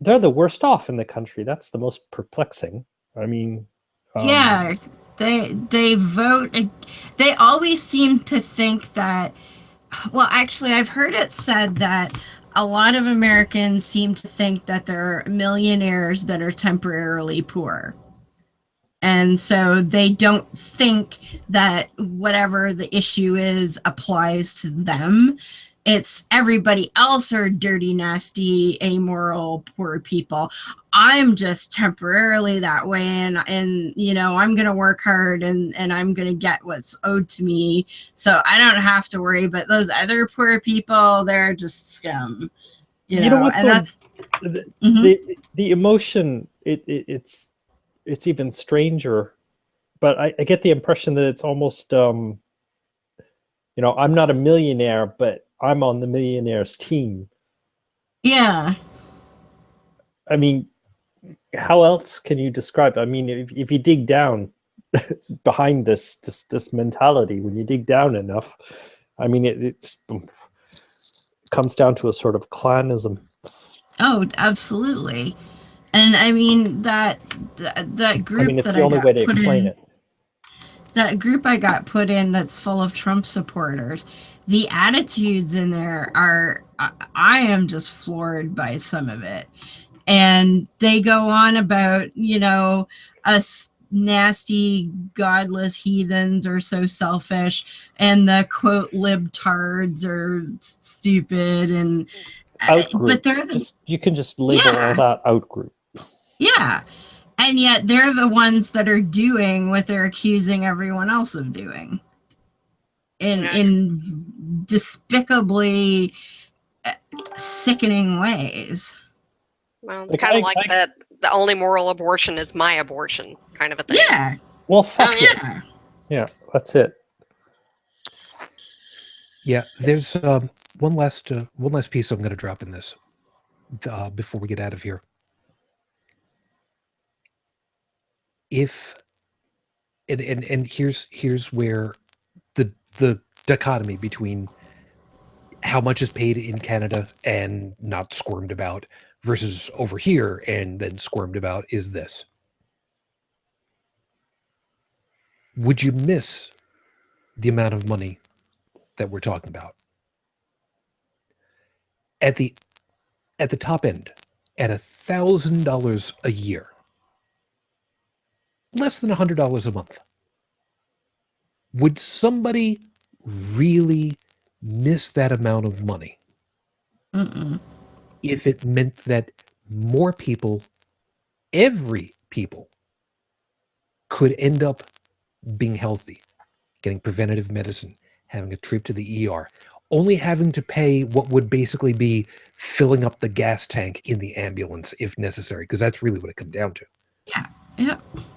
they're the worst off in the country. That's the most perplexing. I mean, yeah, they vote. They always seem to think that. Well, actually, I've heard it said that a lot of Americans seem to think that there are millionaires that are temporarily poor. And so they don't think that whatever the issue is applies to them. It's everybody else are dirty, nasty, amoral, poor people. I'm just temporarily that way, and you know, I'm gonna work hard and I'm gonna get what's owed to me, so I don't have to worry. But those other poor people, they're just scum. You know, what's and that's the emotion. It's even stranger, but I get the impression that it's almost you know, I'm not a millionaire, but I'm on the millionaires team. Yeah. I mean, how else can you describe? I mean, if you dig down behind this mentality, when you dig down enough, I mean, it comes down to a sort of clanism. Oh, absolutely. And I mean that group, I mean, it's that the only way to explain it. That group I got put in that's full of Trump supporters, the attitudes in there are, I am just floored by some of it. And they go on about, you know, us nasty, godless heathens are so selfish, and the quote libtards are stupid, and Outgroup. but they're the, you can just label all that outgroup. Yeah. And yet they're the ones that are doing what they're accusing everyone else of doing in despicably sickening ways. Well, it's kind of like that. The only moral abortion is my abortion, kind of a thing. Yeah. Well, fuck it. Yeah, that's it. Yeah, there's one last piece I'm going to drop in this before we get out of here. if and here's where the dichotomy between how much is paid in Canada and not squirmed about versus over here and then squirmed about is this. Would you miss the amount of money that we're talking about? At the top end, at $1,000 a year, less than $100 a month, would somebody really miss that amount of money if it meant that more people, every people, could end up being healthy, getting preventative medicine, having a trip to the ER, only having to pay what would basically be filling up the gas tank in the ambulance if necessary, because that's really what it comes down to. Yeah.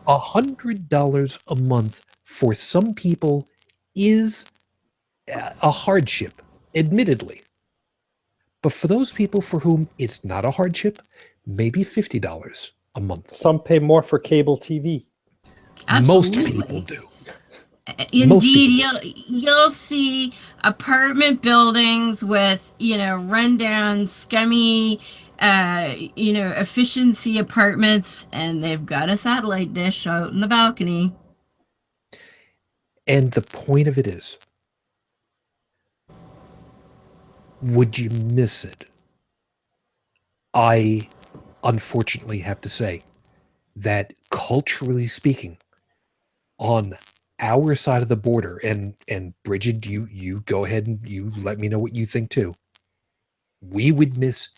$100 a month for some people is a hardship, admittedly. But for those people for whom it's not a hardship, maybe $50 a month. Some pay more for cable TV. Absolutely. Most people do. Indeed, you'll see apartment buildings with, rundown, scummy, efficiency apartments, and they've got a satellite dish out in the balcony. And the point of it is, would you miss it? I unfortunately have to say that culturally speaking, on our side of the border, and Brigid, you go ahead and you let me know what you think too. We would miss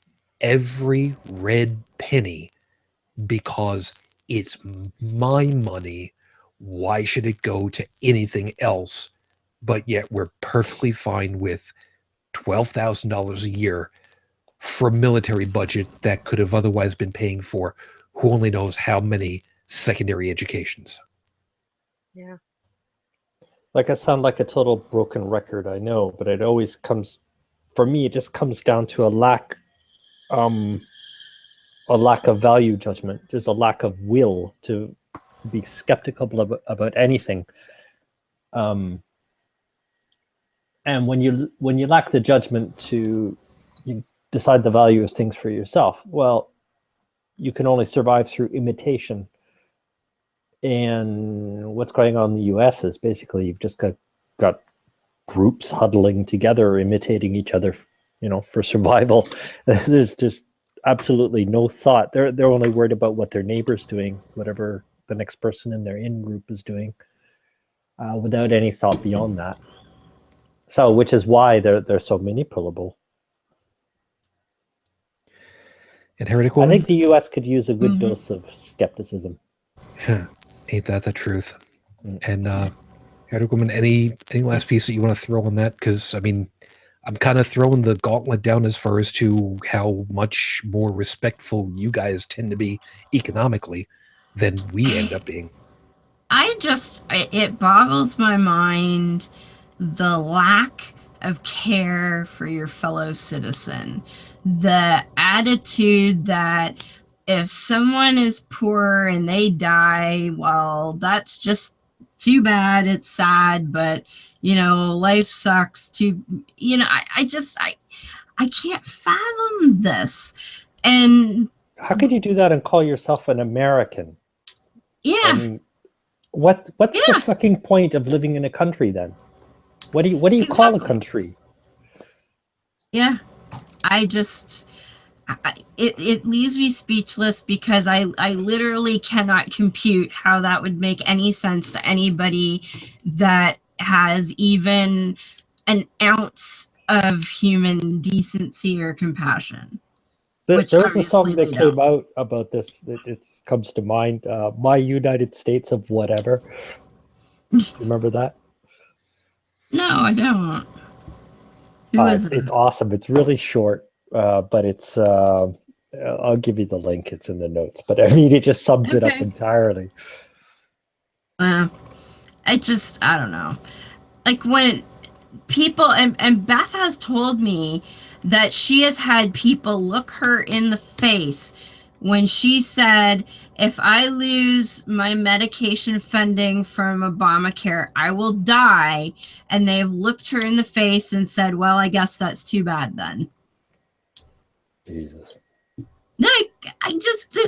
every red penny because it's my money. Why should it go to anything else? But yet we're perfectly fine with $12,000 a year for a military budget that could have otherwise been paying for who only knows how many secondary educations. Yeah. Like, I sound like a total broken record, I know, but it always comes, for me, it just comes down to a lack of value judgment. There's a lack of will to be skeptical about anything. And when you lack the judgment to decide the value of things for yourself, well, you can only survive through imitation. And what's going on in the US is basically you've just got groups huddling together, imitating each other, for survival. There's just absolutely no thought. They're only worried about what their neighbor's doing, whatever the next person in their in-group is doing, without any thought beyond that. So, which is why they're so manipulable. And Heretic Woman? I think the US could use a good dose of skepticism. Ain't that the truth? And Heretic Woman, any last piece that you want to throw on that? Because I'm kind of throwing the gauntlet down as far as to how much more respectful you guys tend to be economically than we end up being. It boggles my mind the lack of care for your fellow citizen, the attitude that if someone is poor and they die, well, that's just too bad. It's sad, but life sucks too. I can't fathom this. And how could you do that and call yourself an American? Yeah. I mean, what's the fucking point of living in a country then? What do you call a country? Yeah. It leaves me speechless because I literally cannot compute how that would make any sense to anybody that has even an ounce of human decency or compremember. There was a song that came out about this. It comes to mind. My United States of Whatever. Remember that? No, I don't. It's awesome. It's really short. But it's I'll give you the link. It's in the notes. But it just sums it up entirely. I don't know. Like when people and Beth has told me that she has had people look her in the face when she said, if I lose my medication funding from Obamacare, I will die. And they've looked her in the face and said, well, I guess that's too bad then. Jesus. No, I just,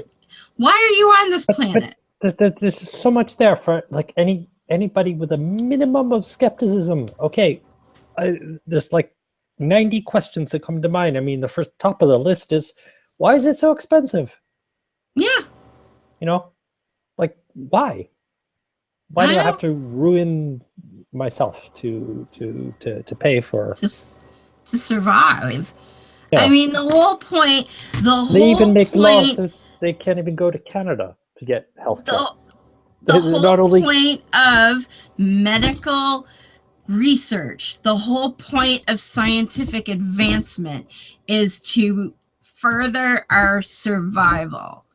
why are you on this planet? There's so much there for like anybody with a minimum of skepticism. Okay, there's like 90 questions that come to mind. I mean, the first top of the list is, why is it so expensive? Yeah. You know, like why? Why do I have to ruin myself to pay for just to survive? Yeah. I mean, the whole point. They even make laws that they can't even go to Canada to get health care. The whole point of medical research, the whole point of scientific advancement is to further our survival.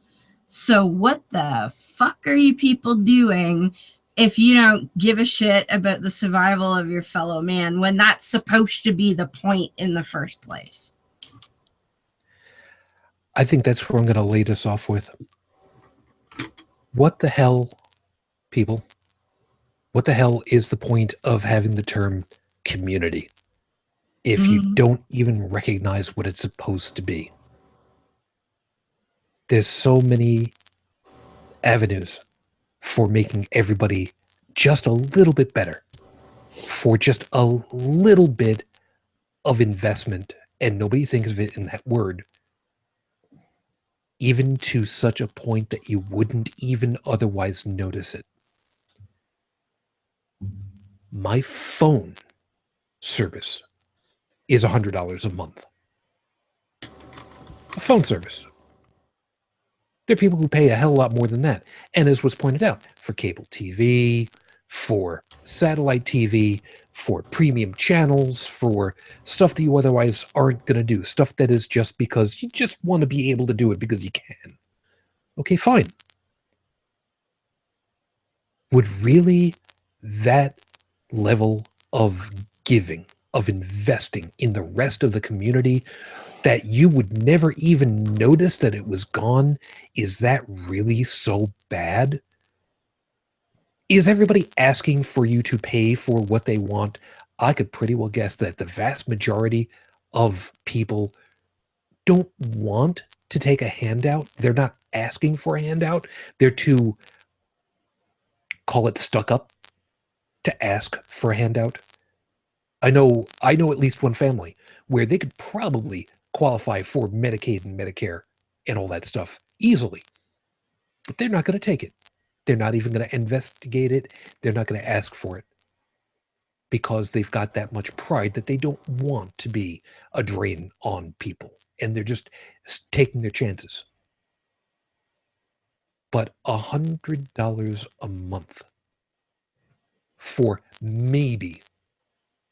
So what the fuck are you people doing if you don't give a shit about the survival of your fellow man when that's supposed to be the point in the first place? I think that's where I'm going to lead us off with. What the hell, people? What the hell is the point of having the term community if you don't even recognize what it's supposed to be? There's so many avenues for making everybody just a little bit better, for just a little bit of investment, and nobody thinks of it in that word, even to such a point that you wouldn't even otherwise notice it. My phone service is $100 a month. A phone service. There are people who pay a hell of a lot more than that. And as was pointed out, for cable TV, for satellite TV, for premium channels, for stuff that you otherwise aren't going to do, stuff that is just because you just want to be able to do it because you can. Okay, fine. Would really that level of giving, of investing in the rest of the community that you would never even notice that it was gone, is that really so bad? Is everybody asking for you to pay for what they want? I could pretty well guess that the vast majority of people don't want to take a handout. They're not asking for a handout. They're too, call it stuck up, to ask for a handout. I know at least one family where they could probably qualify for Medicaid and Medicare and all that stuff easily, but they're not going to take it. They're not even going to investigate it. They're not going to ask for it because they've got that much pride that they don't want to be a drain on people, and they're just taking their chances. But $100 a month for maybe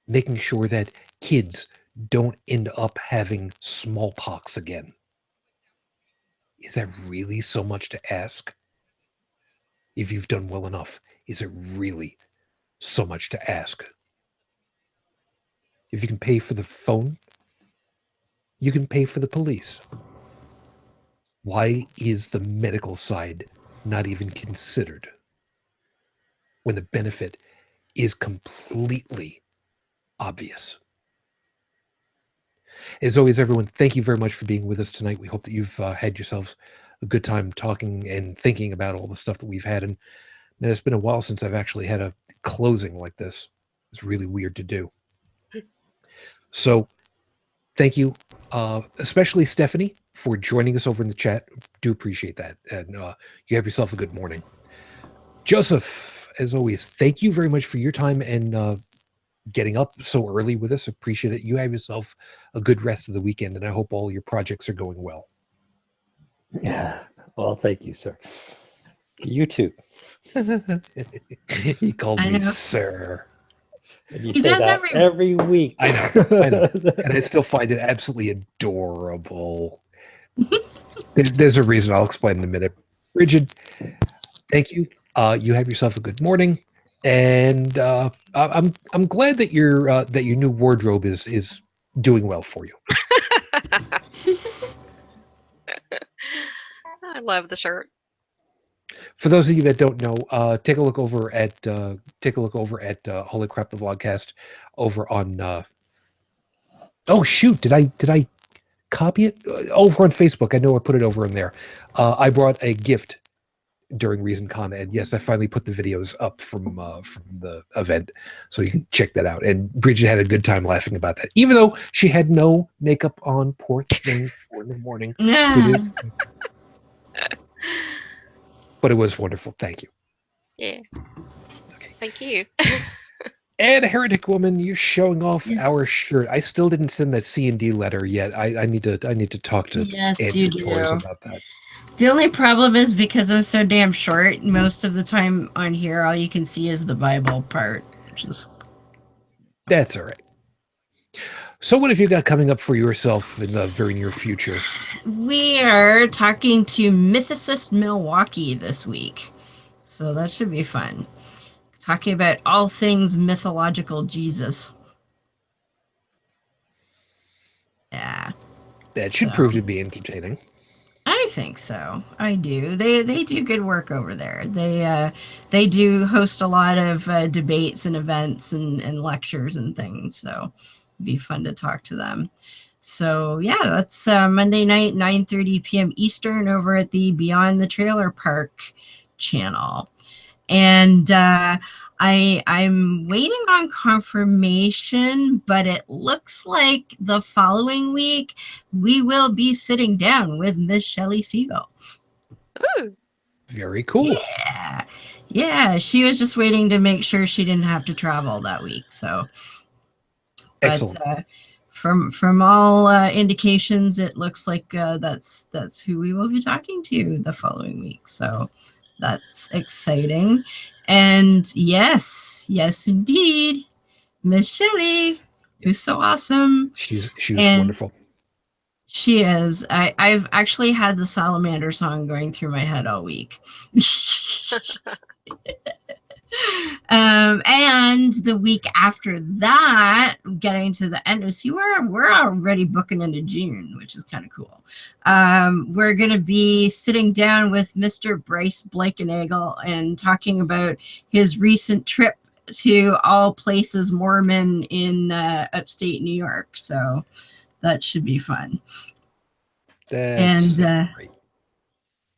making sure that kids don't end up having smallpox again. Is that really so much to ask? If you've done well enough, is it really so much to ask? If you can pay for the phone, you can pay for the police. Why is the medical side not even considered when the benefit is completely obvious? As always, everyone, thank you very much for being with us tonight. We hope that you've had yourselves a good time talking and thinking about all the stuff that we've had. And it's been a while since I've actually had a closing like this. It's really weird to do. So thank you, especially Stephanie, for joining us over in the chat. Do appreciate that. And you have yourself a good morning. Joseph, as always, thank you very much for your time and getting up so early with us. Appreciate it. You have yourself a good rest of the weekend, and I hope all your projects are going well. Yeah. Well, thank you, sir. You too. He called me sir. And you say that every week. I know. And I still find it absolutely adorable. There's a reason. I'll explain in a minute. Brigid, thank you. You have yourself a good morning. And I'm glad that your new wardrobe is doing well for you. I love the shirt. For those of you that don't know, take a look over at Holy Crap the Vlogcast over on. Oh shoot! Did I copy it over on Facebook? I know I put it over in there. I brought a gift during ReasonCon, and yes, I finally put the videos up from the event, so you can check that out. And Brigid had a good time laughing about that, even though she had no makeup on. Poor thing, 4 in the morning. But it was wonderful. Thank you. Yeah. Okay. Thank you. And Heretic Woman, you're showing off our shirt. I still didn't send that C&D letter yet. I need to talk to you do. Torres about that. The only problem is because I'm so damn short, most of the time on here, all you can see is the Bible part, which is... That's all right. So what have you got coming up for yourself in the very near future? We are talking to Mythicist Milwaukee this week, so that should be fun. Talking about all things mythological Jesus. Yeah. That should prove to be entertaining. I think so. I do. They do good work over there. They do host a lot of debates and events and lectures and things. So it'd be fun to talk to them. So yeah, that's Monday night, 9:30 p.m. Eastern over at the Beyond the Trailer Park channel. And I'm waiting on confirmation, but it looks like the following week we will be sitting down with Miss Shelley Siegel. Ooh. Very cool. Yeah. She was just waiting to make sure she didn't have to travel that week. So, Excellent. But from all indications, it looks like that's who we will be talking to the following week. So. That's exciting. And yes, indeed, Miss Shelley, who's so awesome. She's wonderful. She is. I've actually had the Salamander song going through my head all week. And the week after that, getting to the end, see, we're already booking into June, which is kind of cool. We're going to be sitting down with Mr. Bryce Blankenagel and talking about his recent trip to all places Mormon in upstate New York. So that should be fun. That's great.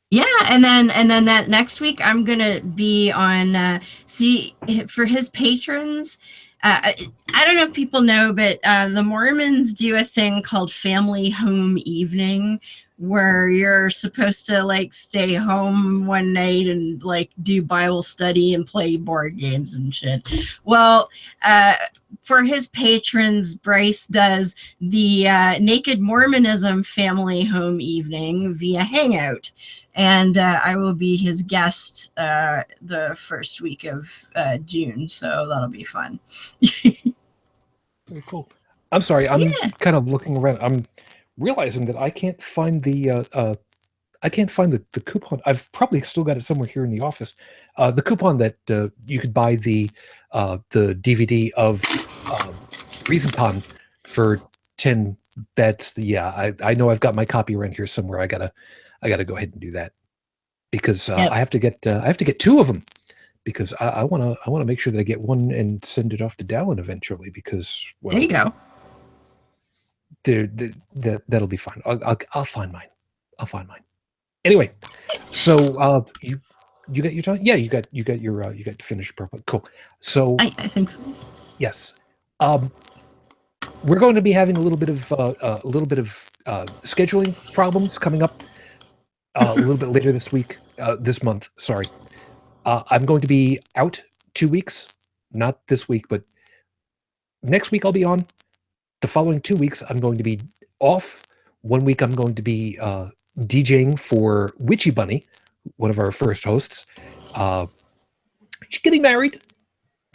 Yeah, and then that next week I'm gonna be on for his patrons. I don't know if people know, but the Mormons do a thing called Family Home Evening, where you're supposed to like stay home one night and like do Bible study and play board games and shit. Well, for his patrons, Bryce does the Naked Mormonism Family Home Evening via Hangout. And I will be his guest the first week of June, so that'll be fun. Very cool. I'm sorry, I'm kind of looking around. I'm realizing that I can't find the coupon. I've probably still got it somewhere here in the office. The coupon that you could buy the DVD of ReasonCon for 10. That's the I know I've got my copy around here somewhere. I gotta go ahead and do that because I have to get 2 of them because I want to make sure that I get one and send it off to Dalan eventually because there you go. That'll be fine. I'll find mine. Anyway, so you got your time? Yeah, you got your finished purple. Cool. So I think so. Yes. We're going to be having a little bit of scheduling problems coming up a little bit later this month. Sorry. I'm going to be out 2 weeks, not this week, but next week I'll be on. The following 2 weeks I'm going to be off. 1 week I'm going to be DJing for Witchy Bunny, one of our first hosts. She's getting married.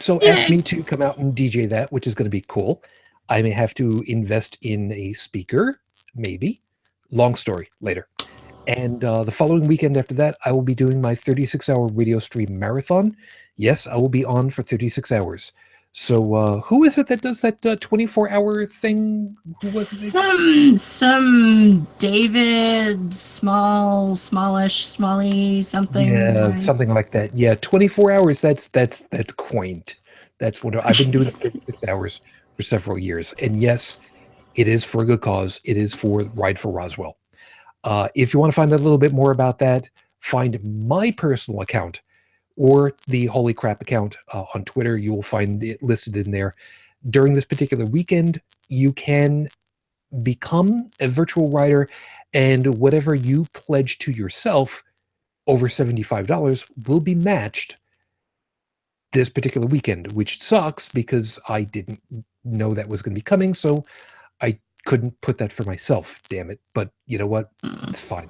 So ask me to come out and DJ that, which is going to be cool. I may have to invest in a speaker, maybe. Long story, later. And the following weekend after that, I will be doing my 36-hour radio stream marathon. Yes, I will be on for 36 hours. So who is it that does that 24-hour thing? Who was it? Some David Smalley something. Yeah, something like that. Yeah, 24 hours. That's quaint. That's what I've been doing. 36 hours for several years, and yes, it is for a good cause. It is for Ride for Roswell. If you want to find out a little bit more about that, find my personal account or the Holy Crap account on Twitter. You will find it listed in there. During this particular weekend, you can become a virtual rider, and whatever you pledge to yourself over $75 will be matched this particular weekend, which sucks because I didn't know that was going to be coming, so I couldn't put that for myself, damn it. But you know what? It's fine.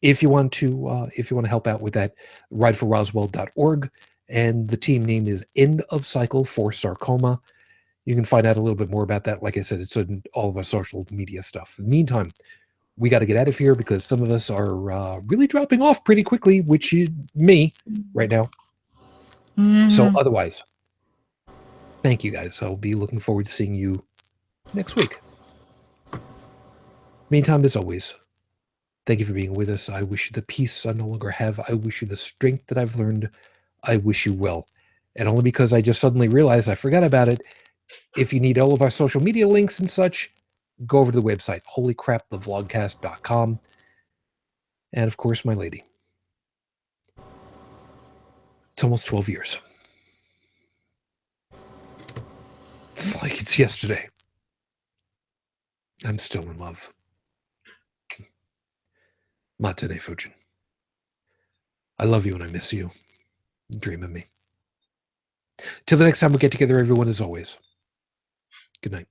If you want to help out with that, rideforroswell.org, and the team name is End of Cycle for Sarcoma. You can find out a little bit more about that. Like I said, it's in all of our social media stuff. In the meantime, we got to get out of here because some of us are really dropping off pretty quickly, which is me right now. So otherwise, thank you guys. I'll be looking forward to seeing you next week. Meantime, as always, thank you for being with us. I wish you the peace I no longer have. I wish you the strength that I've learned. I wish you well. And only because I just suddenly realized I forgot about it. If you need all of our social media links and such, go over to the website, holycrapthevlogcast.com. And of course, my lady. It's almost 12 years. It's like it's yesterday. I'm still in love. Matane Fujin. I love you and I miss you. Dream of me. Till the next time we get together, everyone, as always. Good night.